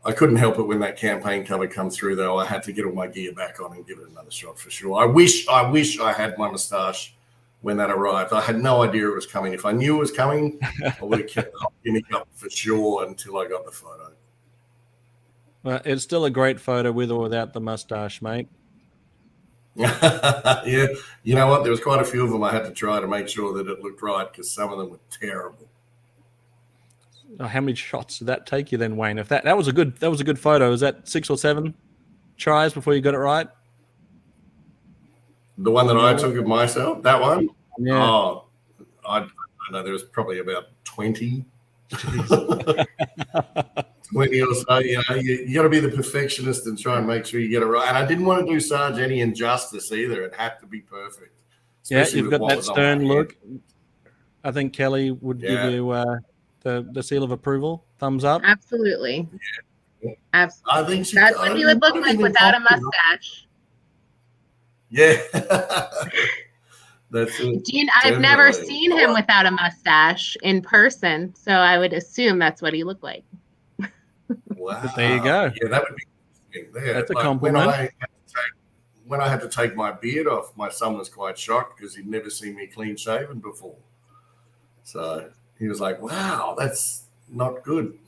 I couldn't help it when that campaign cover come through, though. I had to get all my gear back on and give it another shot for sure. I wish I had my moustache when that arrived. I had no idea it was coming. If I knew it was coming, I would have kept it up for sure until I got the photo. Well, it's still a great photo with or without the mustache, mate. Yeah. You know what? There was quite a few of them I had to try to make sure that it looked right because some of them were terrible. Oh, how many shots did that take you then, Wayne? If that was a good photo. Is that 6 or 7 tries before you got it right? The one that I took of myself, that one? Yeah. Oh, I don't know. There was probably about 20. 20 or so. You got to be the perfectionist and try and make sure you get it right. And I didn't want to do Sarge any injustice either. It had to be perfect. Yeah, you've got that stern look. I think Kelly would give you the seal of approval, thumbs up. Absolutely. Yeah. Absolutely. I think that's what he would look like without a mustache. Yeah. That's it. Gene, I've never seen him without a mustache in person, so I would assume that's what he looked like. Wow. But there you go. Yeah, that would be there. That's a compliment. When I had to take my beard off, my son was quite shocked because he'd never seen me clean shaven before. So he was like, wow, that's not good.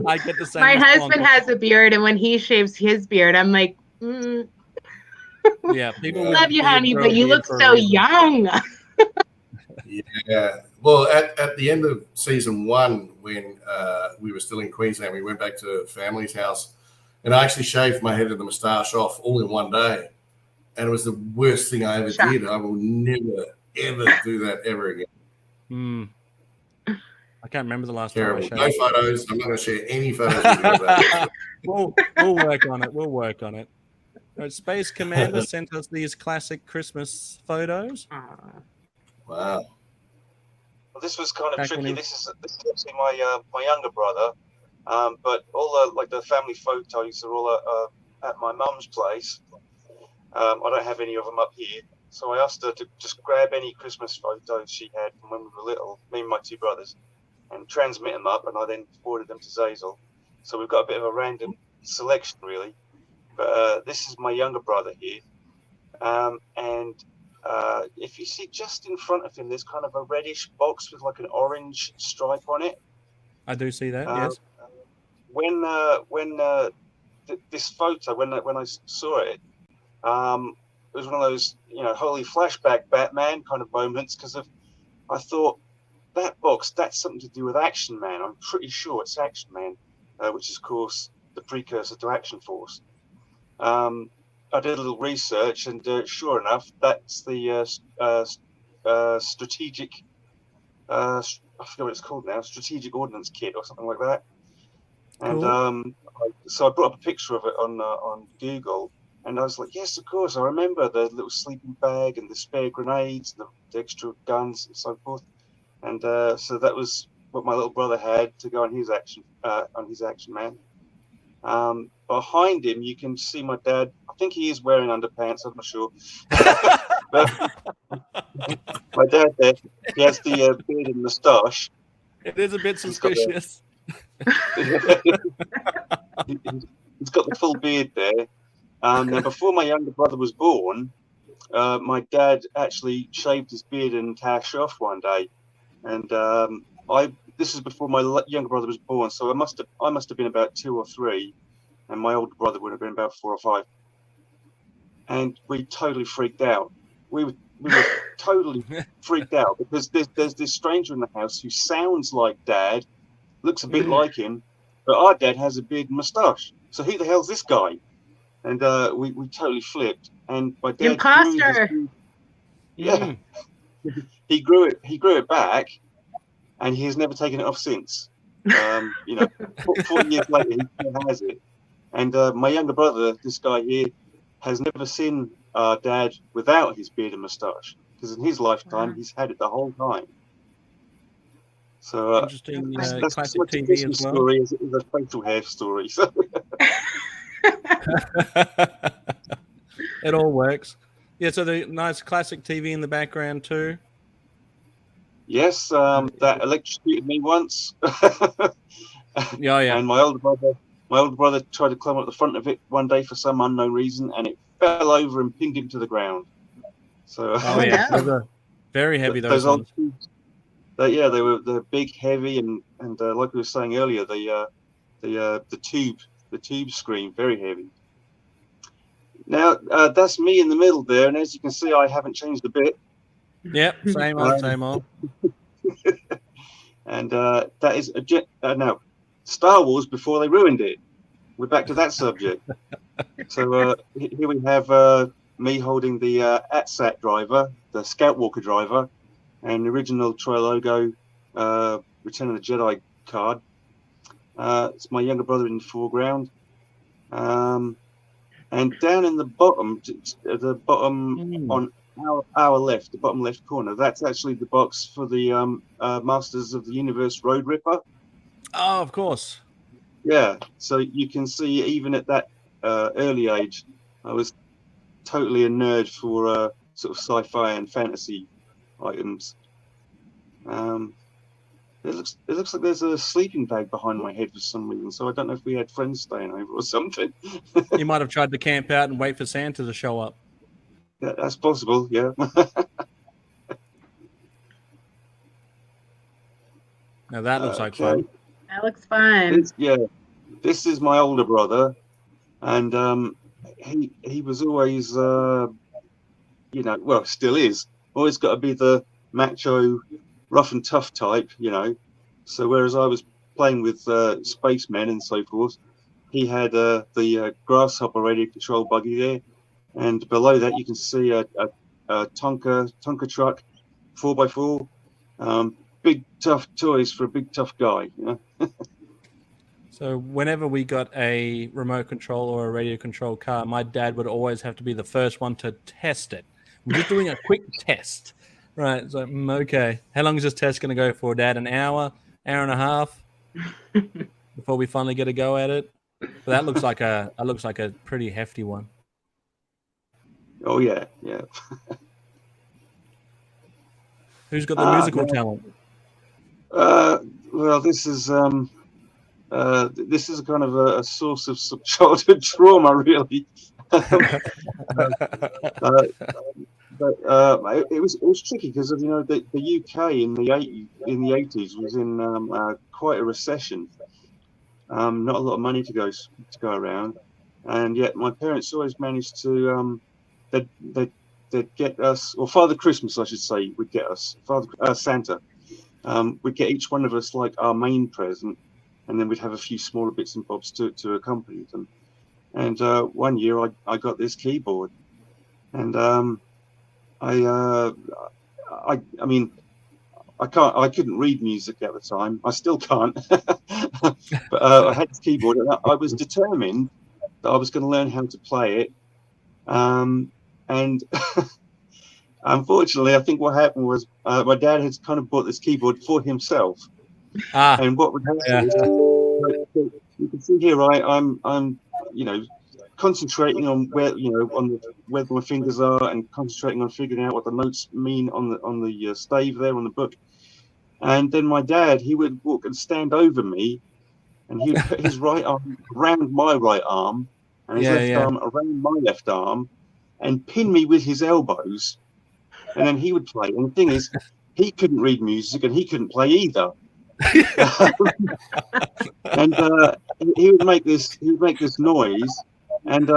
I get the same. My husband has a beard, and when he shaves his beard, I'm like, yeah, people love you, honey, but you look so young. Yeah. Well, at the end of season 1, when we were still in Queensland, we went back to family's house, and I actually shaved my head and the moustache off all in one day. And it was the worst thing I ever did. I will never, ever do that ever again. I can't remember the last Terrible. time I shaved. No photos. I'm not going to share any photos with you about We'll work on it. We'll work on it. Right, Space Commander sent us these classic Christmas photos. Wow. Well, this was kind of tricky. This is actually my younger brother, but all the family photos are all at my mum's place. I don't have any of them up here, so I asked her to just grab any Christmas photos she had from when we were little, me and my 2 brothers, and transmit them up, and I then forwarded them to Zazel. So we've got a bit of a random selection, really. But this is my younger brother here, and if you see just in front of him, there's kind of a reddish box with like an orange stripe on it. I do see that. Yes. When this photo, when I saw it, it was one of those holy flashback Batman kind of moments because I thought that box, that's something to do with Action Man. I'm pretty sure it's Action Man, which is of course the precursor to Action Force. I did a little research, and sure enough, that's the strategic. I forget what it's called now. Strategic Ordnance Kit or something like that. And cool. so I brought up a picture of it on Google, And I was like, yes, of course, I remember the little sleeping bag and the spare grenades, the extra guns and so forth. And so that was what my little brother had to go on his action man. Behind him, you can see my dad. I think he is wearing underpants. I'm not sure. But my dad there, he has the beard and moustache. It is a bit suspicious. He's got the full beard there. Now, before my younger brother was born, my dad actually shaved his beard and moustache off one day, and this is before my younger brother was born, so I must have been about 2 or 3, and my older brother would have been about 4 or 5, and we totally freaked out. We were totally freaked out because there's this stranger in the house who sounds like Dad, looks a bit like him, but our dad has a beard and moustache. So who the hell's this guy? And we totally flipped. And my dad imposter. He grew it back, and he has never taken it off since. 40 years later, he still has it. And my younger brother, this guy here, has never seen Dad without his beard and moustache, because in his lifetime he's had it the whole time. So interesting. That's Classic like TV a as well. story. Is a facial hair story. So. It all works. Yeah, so the nice classic TV in the background too. Yes, that electrocuted me once. Yeah. And my older brother tried to climb up the front of it one day for some unknown reason, and it fell over and pinned him to the ground. So Those are very heavy. Those ones. They're big, heavy, and like we were saying earlier, the tube screen, very heavy. Now that's me in the middle there, and as you can see, I haven't changed a bit. Yep, same old. And that is now Star Wars before they ruined it. We're back to that subject. So here we have me holding the ATSAT driver, the Scout Walker driver, and the original Troy logo, Return of the Jedi card. It's my younger brother in the foreground. And down in the bottom on our left, the bottom left corner, that's actually the box for the Masters of the Universe Road Ripper. Oh, of course. Yeah, so you can see even at that early age, I was totally a nerd for sort of sci-fi and fantasy items. It looks like there's a sleeping bag behind my head for some reason, so I don't know if we had friends staying over or something. You might have tried to camp out and wait for Santa to show up. Yeah, that's possible, yeah. Now that looks like fun. That looks fun. This is my older brother, and he was always, still is, always got to be the macho, rough and tough type, So whereas I was playing with spacemen and so forth, he had the Grasshopper radio control buggy there, and below that you can see a Tonka truck, 4x4, big tough toys for a big tough guy. So whenever we got a remote control or a radio control car, my dad would always have to be the first one to test it. We're just doing a quick test. Right, so okay. How long is this test going to go for, Dad? An hour and a half before we finally get a go at it? But that looks like a pretty hefty one. Oh yeah. Who's got the musical talent? Well, this is kind of a source of some childhood trauma, really. But it was tricky because of the UK in the 80s was in quite a recession. Not a lot of money to go around, and yet my parents always managed to they'd get us, or Father Christmas I should say would get us, Santa would get each one of us like our main present, and then we'd have a few smaller bits and bobs to accompany them. And one year I got this keyboard, and I couldn't read music at the time. I still can't. But I had this keyboard, and I was determined that I was going to learn how to play it And unfortunately, I think what happened was my dad had kind of bought this keyboard for himself. And what would happen is, you can see here, I'm concentrating on where where my fingers are, and concentrating on figuring out what the notes mean on the stave there on the book. And then my dad, he would walk and stand over me, and he would put his right arm around my right arm, and his left arm around my left arm, and pin me with his elbows. And then he would play. And the thing is, he couldn't read music, and he couldn't play either. And he would make this noise, and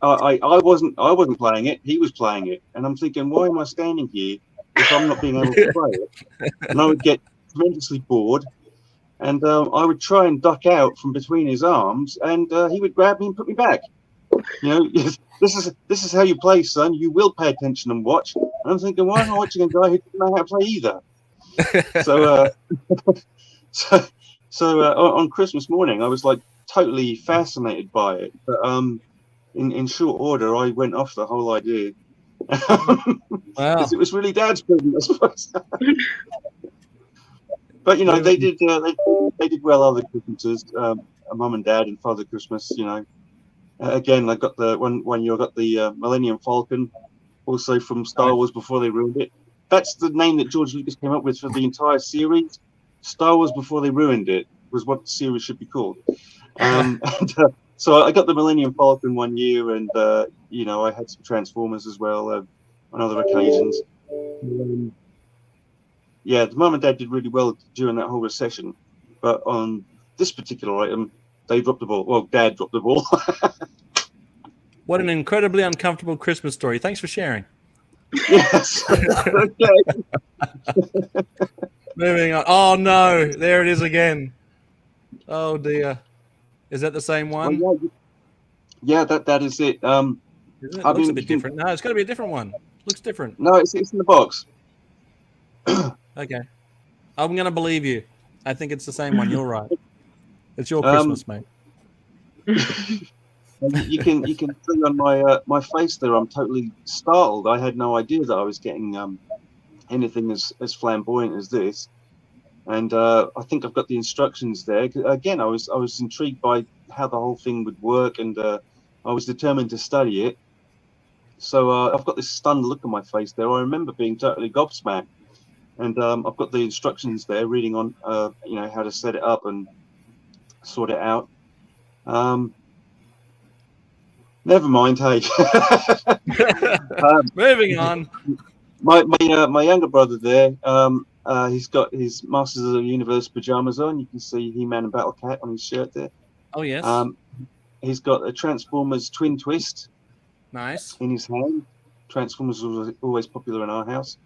I wasn't playing it. He was playing it, and I'm thinking, why am I standing here if I'm not being able to play it? And I would get tremendously bored, and I would try and duck out from between his arms, and he would grab me and put me back. This is how you play, son. You will pay attention and watch. And I'm thinking, why am I watching a guy who doesn't know how to play either? So on Christmas morning, I was like totally fascinated by it. But in short order, I went off the whole idea. Wow. It was really Dad's present, I suppose. But they did well other Christmases. Mum and Dad and Father Christmas. Again, I got the one year I got the Millennium Falcon, also from Star Wars Before They Ruined It. That's the name that George Lucas came up with for the entire series. Star Wars Before They Ruined It was what the series should be called. So I got the Millennium Falcon one year, and I had some Transformers as well on other occasions. The Mum and Dad did really well during that whole recession, but on this particular item, they dropped the ball. Well, Dad dropped the ball. What an incredibly uncomfortable Christmas story. Thanks for sharing. Yes. Okay. Moving on. Oh no, there it is again. Oh dear. Is that the same one? Yeah, that is it. Isn't it? It looks a bit different. No, it's got to be a different one. Looks different. No, it's in the box. Okay. I'm going to believe you. I think it's the same one. You're right. It's your Christmas, mate. You can see on my face there, I'm totally startled. I had no idea that I was getting anything as flamboyant as this. And I think I've got the instructions there. Again, I was intrigued by how the whole thing would work, and I was determined to study it. So I've got this stunned look on my face there. I remember being totally gobsmacked. And I've got the instructions there, reading on how to set it up and sort it out. Never mind. Hey, moving on. My younger brother there. He's got his Masters of the Universe pajamas on. You can see He-Man and Battle Cat on his shirt there. Oh yes. He's got a Transformers Twin Twist. Nice. In his hand. Transformers was always popular in our house.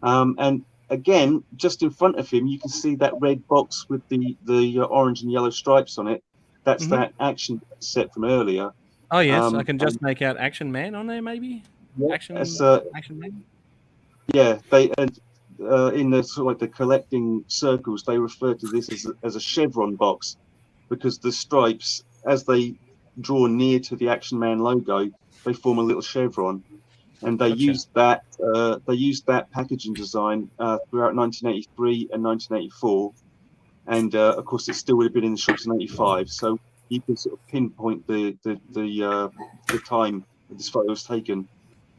And again, just in front of him, you can see that red box with the orange and yellow stripes on it. That's that action set from earlier. Oh yes, I can just make out Action Man on there, maybe. Yeah, Action Man. Yeah, they in the sort of like the collecting circles, they refer to this as a chevron box, because the stripes, as they draw near to the Action Man logo, they form a little chevron. And they used that packaging design throughout 1983 and 1984, and of course it still would have been in the shops in '85. So you can sort of pinpoint the time that this photo was taken.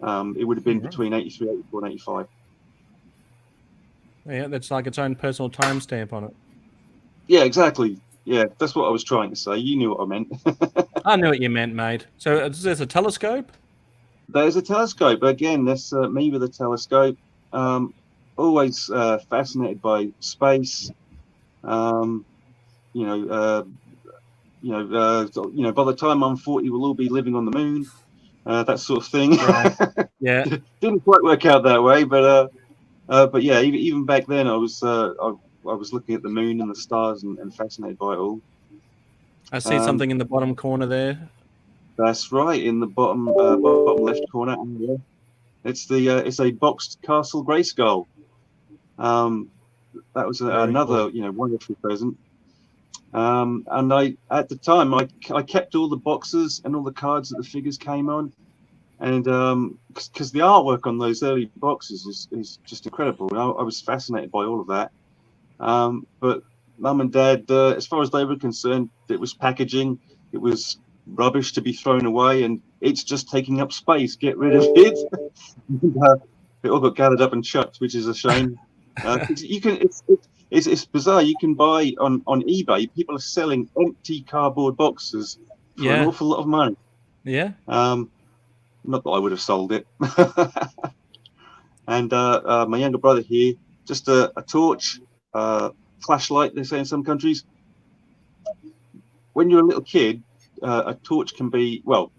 It would have been between '83, '84, and '85. Yeah, that's like its own personal timestamp on it. Yeah, exactly. Yeah, that's what I was trying to say. You knew what I meant. I knew what you meant, mate. So there's a telescope. There's a telescope. Again, that's me with a telescope. Always fascinated by space. By the time I'm 40, we'll all be living on the moon. That sort of thing. Right. Yeah. Didn't quite work out that way, but yeah, even back then, I was looking at the moon and the stars and fascinated by it all. I see something in the bottom corner there. That's right, in the bottom left corner. It's a boxed Castle Grayskull. That was another wonderful present. And at the time, I kept all the boxes and all the cards that the figures came on. And because the artwork on those early boxes is just incredible. I was fascinated by all of that. But Mum and Dad, as far as they were concerned, it was packaging. It was rubbish to be thrown away, and it's just taking up space. Get rid of it. It all got gathered up and chucked, which is a shame. It's bizarre. You can buy on eBay. People are selling empty cardboard boxes for an awful lot of money. Yeah. Not that I would have sold it. And my younger brother here, just a torch, flashlight, they say in some countries. When you're a little kid, a torch can be, well,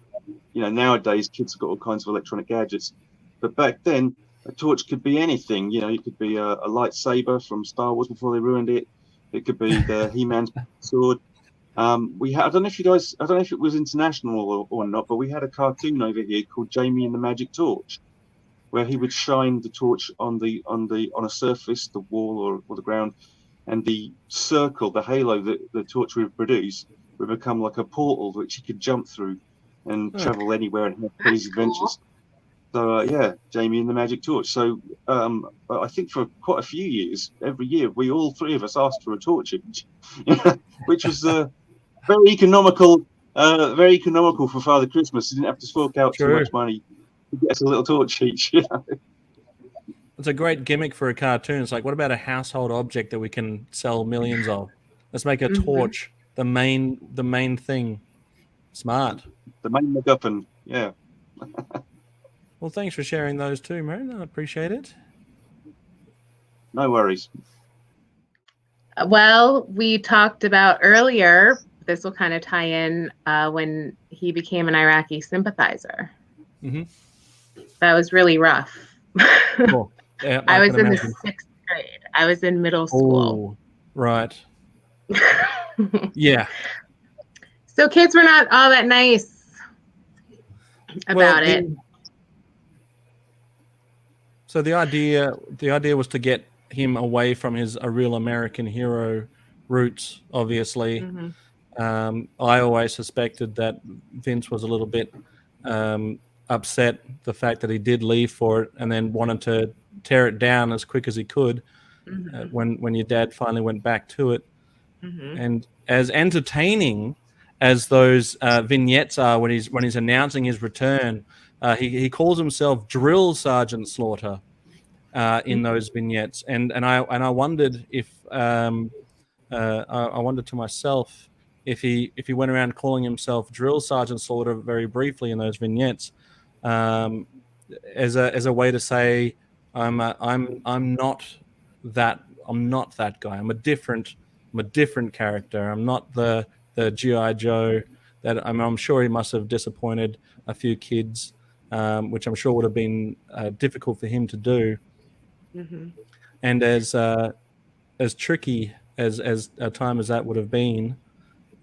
nowadays kids have got all kinds of electronic gadgets. But back then, a torch could be anything. It could be a lightsaber from Star Wars before they ruined it. It could be the He-Man's sword. I don't know if it was international or not, but we had a cartoon over here called Jamie and the Magic Torch, where he would shine the torch on a surface, the wall or the ground, and the circle, the halo that the torch would produce would become like a portal which he could jump through and travel anywhere and have crazy adventures. So Jamie and the Magic Torch. So I think for quite a few years, every year, we all three of us asked for a torch image, which was very economical for Father Christmas. He didn't have to fork out too much money to get us a little torch each. It's a great gimmick for a cartoon. It's like, what about a household object that we can sell millions of? Let's make a torch the main thing. Smart. The main MacGuffin, yeah. Well, thanks for sharing those too, Maren. I appreciate it. No worries. Well, we talked about earlier, this will kind of tie in when he became an Iraqi sympathizer. Mm-hmm. That was really rough. Cool. Yeah, I was in the 6th grade. I was in middle school. Oh, right. Yeah. So kids were not all that nice about it. So the idea was to get him away from his a real American hero roots, obviously. Mm-hmm. I always suspected that Vince was a little bit upset the fact that he did leave for it and then wanted to tear it down as quick as he could when your dad finally went back to it. Mm-hmm. And as entertaining as those vignettes are when he's announcing his return, he calls himself Drill Sergeant Slaughter in those vignettes, and I wondered if I wondered to myself if he went around calling himself Drill Sergeant Slaughter very briefly in those vignettes as a way to say I'm not that guy. I'm a different character. I'm not the G.I. Joe that I'm sure he must have disappointed a few kids, which I'm sure would have been difficult for him to do. Mm-hmm. And as tricky as a time as that would have been,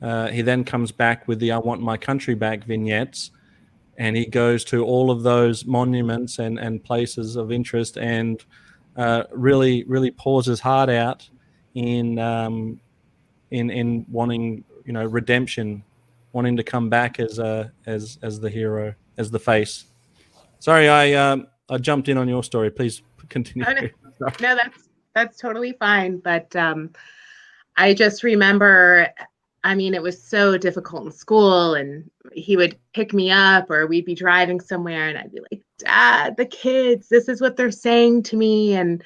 he then comes back with the I Want My Country Back vignettes, and he goes to all of those monuments and places of interest and really, really pours his heart out in wanting, redemption, wanting to come back as the hero, as the face. Sorry, I jumped in on your story. Please continue. No, that's totally fine. But I just remember, it was so difficult in school, and he would pick me up or we'd be driving somewhere and I'd be like, Dad, the kids, this is what they're saying to me. And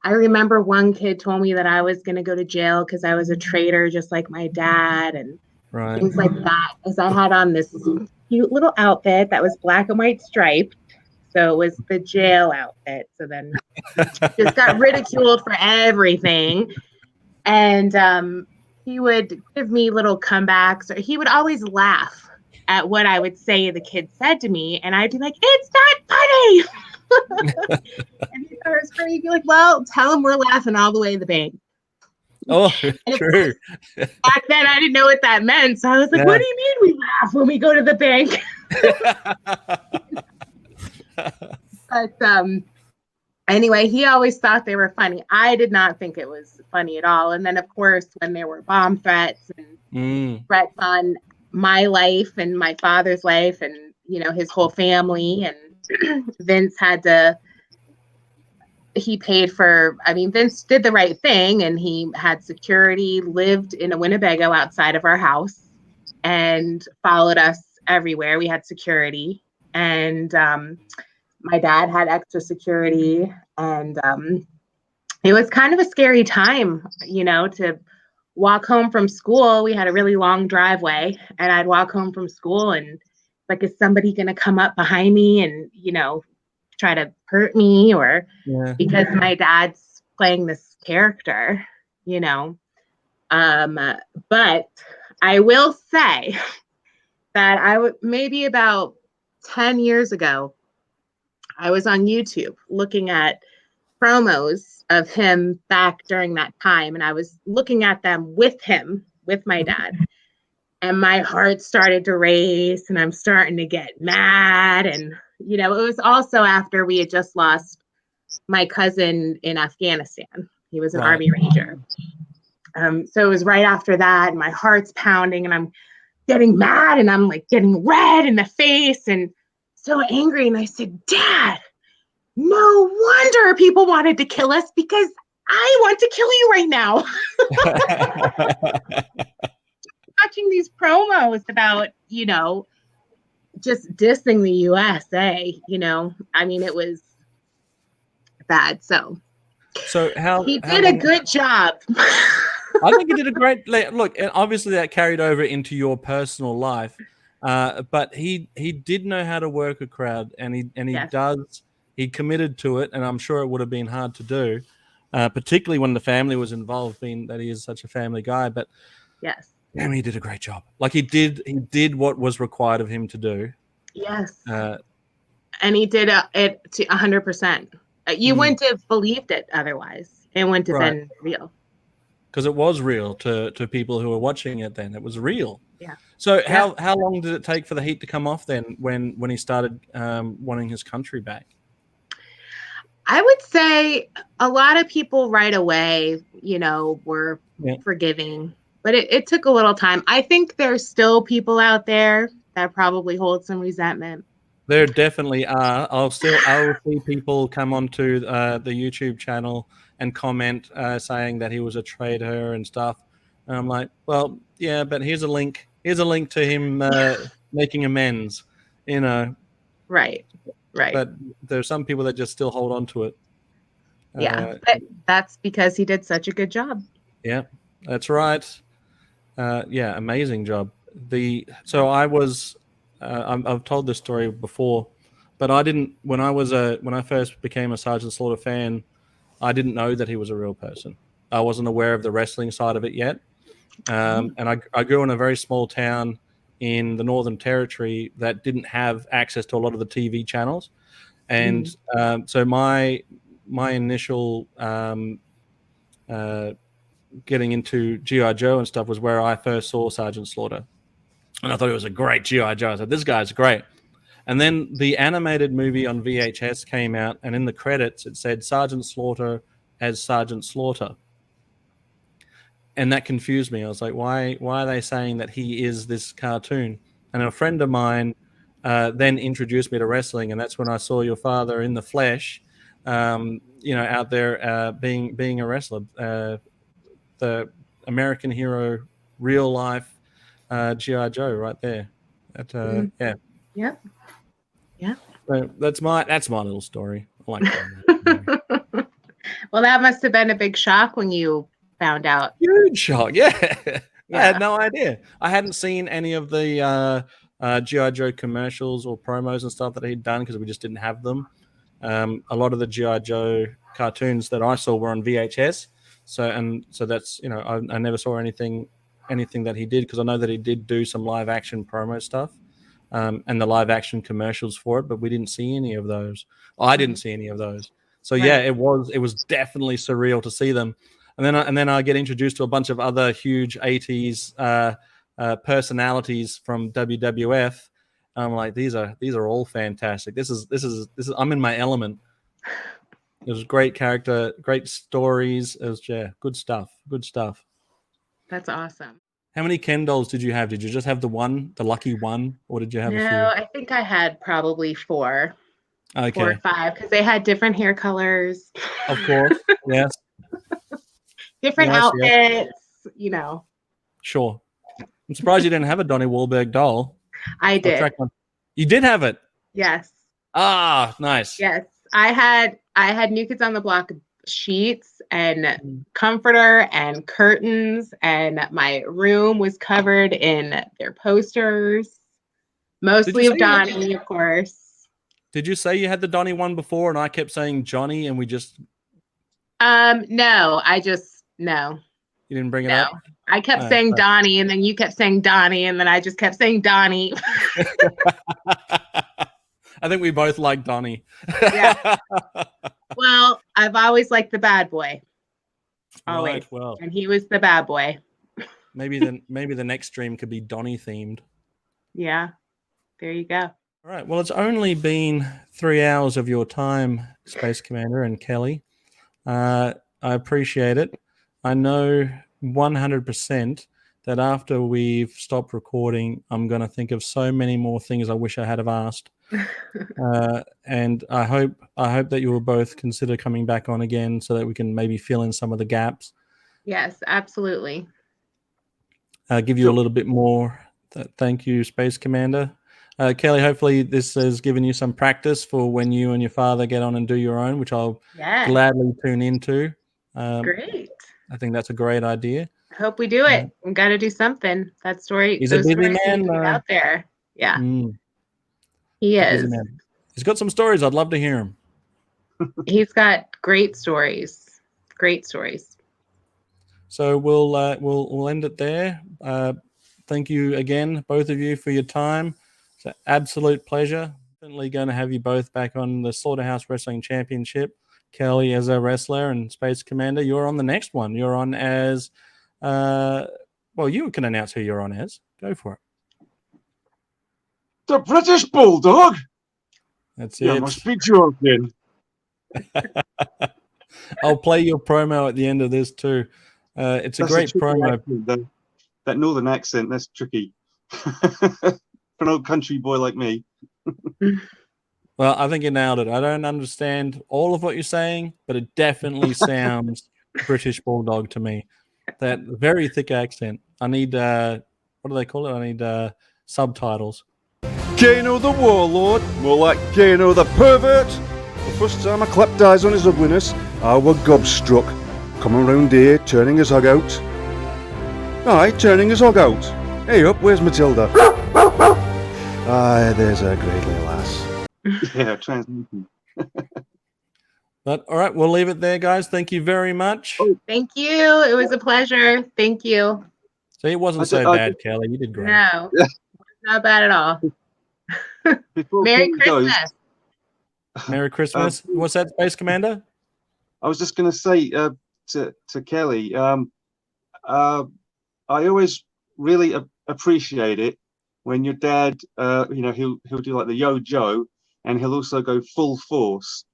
I remember one kid told me that I was going to go to jail because I was a traitor, just like my dad, and things like that. As I had on this cute little outfit that was black and white striped. So it was the jail outfit. So then just got ridiculed for everything. And he would give me little comebacks, or he would always laugh at what I would say the kid said to me. And I'd be like, it's not funny. And he thought it was funny. He'd be like, well, tell him we're laughing all the way to the bank. Oh, true. Back then, I didn't know what that meant. So I was like, what do you mean we laugh when we go to the bank? But anyway, he always thought they were funny. I did not think it was funny at all. And then, of course, when there were bomb threats and threats on my life and my father's life and, his whole family, and Vince Vince did the right thing, and he had security, lived in a Winnebago outside of our house, and followed us everywhere. We had security, and my dad had extra security, and it was kind of a scary time, to walk home from school. We had a really long driveway, and I'd walk home from school, and like, is somebody going to come up behind me and, try to hurt me, or because my dad's playing this character, but I will say that maybe about 10 years ago, I was on YouTube looking at promos of him back during that time, and I was looking at them with him, with my dad, and my heart started to race, and I'm starting to get mad. And it was also after we had just lost my cousin in Afghanistan. He was an Army Ranger. So it was right after that, and my heart's pounding, and I'm getting mad, and I'm like getting red in the face and so angry. And I said, Dad, no wonder people wanted to kill us, because I want to kill you right now. Watching these promos about, just dissing the USA, it was bad. So how he did a good job. I think he did a great look. And obviously that carried over into your personal life, but he did know how to work a crowd, and he committed to it, and I'm sure it would have been hard to do, particularly when the family was involved, being that he is such a family guy. But yes, damn, he did a great job. Like, he did what was required of him to do. Yes, and he did it to 100%. You wouldn't have believed it otherwise. It wouldn't have been real. Because it was real to people who were watching it then. It was real. Yeah. So how long did it take for the heat to come off then when he started wanting his country back? I would say a lot of people right away, were forgiving. But it took a little time. I think there's still people out there that probably hold some resentment. There definitely are. I will see people come onto the YouTube channel and comment saying that he was a traitor and stuff. And I'm like, well, yeah, but here's a link. Here's a link to him making amends. Right. But there's some people that just still hold on to it. Yeah, but that's because he did such a good job. Yeah, that's right. Amazing job. So I was. I've told this story before, but I didn't. When I first became a Sergeant Slaughter fan, I didn't know that he was a real person. I wasn't aware of the wrestling side of it yet, and I grew in a very small town in the Northern Territory that didn't have access to a lot of the TV channels, and so my initial getting into G.I. Joe and stuff was where I first saw Sergeant Slaughter. And I thought it was a great G.I. Joe. I said, this guy's great. And then the animated movie on VHS came out, and in the credits it said Sergeant Slaughter as Sergeant Slaughter. And that confused me. I was like, why are they saying that he is this cartoon? And a friend of mine then introduced me to wrestling, and that's when I saw your father in the flesh, out there being a wrestler. The American hero, real life G.I. Joe right there. Yeah. So that's my little story. I like that. Well, that must have been a big shock when you found out. Huge shock, yeah. I had no idea. I hadn't seen any of the G.I. Joe commercials or promos and stuff that he'd done because we just didn't have them. A lot of the G.I. Joe cartoons that I saw were on VHS. So that's, I never saw anything that he did, because I know that he did do some live action promo stuff and the live action commercials for it, but we didn't see any of those. I didn't see any of those. So it was definitely surreal to see them. And then I get introduced to a bunch of other huge 80s personalities from WWF. I'm like, these are all fantastic. This is I'm in my element. It was a great character, great stories. It was good stuff. Good stuff. That's awesome. How many Ken dolls did you have? Did you just have the one, the lucky one, or did you have a few? No, I think I had probably 4. Okay. 4 or 5, because they had different hair colors. Of course. Yes. Different outfits, you know. Sure. I'm surprised you didn't have a Donnie Wahlberg doll. I did. You did have it? Yes. Ah, nice. Yes. I had New Kids on the Block sheets and comforter and curtains, and my room was covered in their posters, mostly of Donnie, of course. Did you say you had the Donnie one before and I kept saying Johnny and we just... No, no. You didn't bring it up? I kept saying Donnie, and then you kept saying Donnie, and then I just kept saying Donnie. I think we both like Donnie. Yeah. Well, I've always liked the bad boy. Always. Right, well. And he was the bad boy. Maybe the next stream could be Donnie themed. Yeah. There you go. All right. Well, it's only been 3 hours of your time, Space Commander and Kelly. I appreciate it. I know 100% that after we've stopped recording, I'm going to think of so many more things I wish I had have asked. And I hope that you will both consider coming back on again so that we can maybe fill in some of the gaps. Yes, absolutely. Give you a little bit more. Thank you, Space Commander. Kelly, hopefully this has given you some practice for when you and your father get on and do your own, which I'll gladly tune into. Great. I think that's a great idea. I hope we do it. We've got to do something. That story. He's a busy man. Need to get out there. Yeah. He is. He's got some stories. I'd love to hear him. He's got great stories. Great stories. So we'll end it there. Thank you again, both of you, for your time. It's an absolute pleasure. Definitely going to have you both back on the Slaughterhouse Wrestling Championship. Kelly as a wrestler and Space Commander, you're on the next one. You're on as, you can announce who you're on as. Go for it. The British Bulldog? That's it. You must be joking. I'll play your promo at the end of this too. It's a great promo. Accent, that northern accent, that's tricky. For an old country boy like me. Well, I think you nailed it. I don't understand all of what you're saying, but it definitely sounds British Bulldog to me. That very thick accent. I need, what do they call it? I need subtitles. Kano the Warlord, more like Kano the Pervert. The first time I clapped eyes on his ugliness, I was gobstruck. Coming round here, turning his hog out. Aye, turning his hog out. Hey up, where's Matilda? Aye, there's a great little lass. Yeah, transmission. But all right, we'll leave it there, guys. Thank you very much. Thank you. It was a pleasure. Thank you. So it wasn't so bad, Kelly. You did great. No, not bad at all. Merry Christmas. Merry Christmas. What's that, Space Commander? I was just going to say to Kelly, I always really appreciate it when your dad, he'll do like the Yo Joe, and he'll also go full force.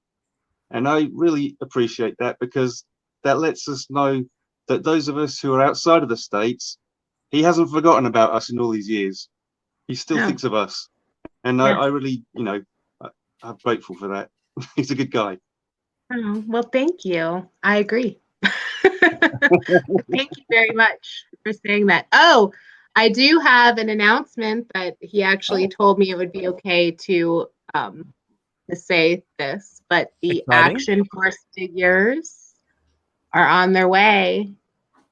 And I really appreciate that because that lets us know that those of us who are outside of the States, he hasn't forgotten about us in all these years. He still thinks of us. And I really, I'm grateful for that. He's a good guy. Oh, well, thank you. I agree. Thank you very much for saying that. Oh, I do have an announcement that he actually told me it would be okay to say this, but the Action Force figures are on their way.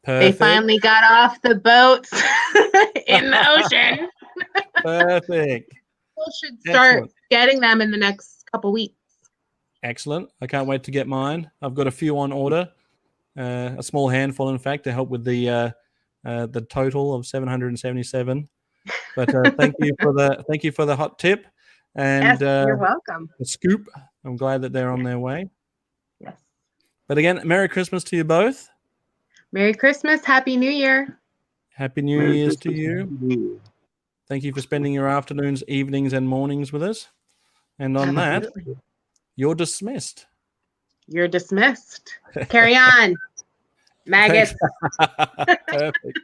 Perfect. They finally got off the boats in the ocean. Perfect. People should start getting them in the next couple weeks. Excellent. I can't wait to get mine. I've got a few on order, a small handful, in fact, to help with the total of 777. But thank you for the hot tip, and you're welcome. The scoop. I'm glad that they're on their way. Yes. But again, Merry Christmas to you both. Merry Christmas. Happy New Year. Happy New Year's to you. Thank you for spending your afternoons, evenings, and mornings with us. And on that, you're dismissed. You're dismissed. Carry on, maggots. Perfect.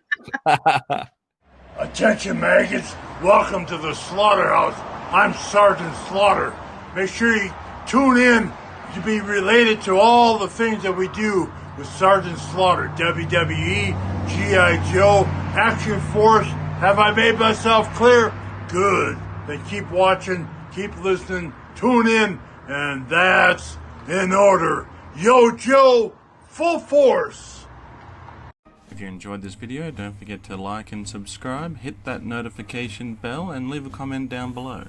Attention, maggots. Welcome to the Slaughterhouse. I'm Sergeant Slaughter. Make sure you tune in to be related to all the things that we do with Sergeant Slaughter. WWE, G.I. Joe, Action Force. Have I made myself clear? Good. Then keep watching, keep listening, tune in, and that's in order. Yo, Joe, full force. If you enjoyed this video, don't forget to like and subscribe, hit that notification bell, and leave a comment down below.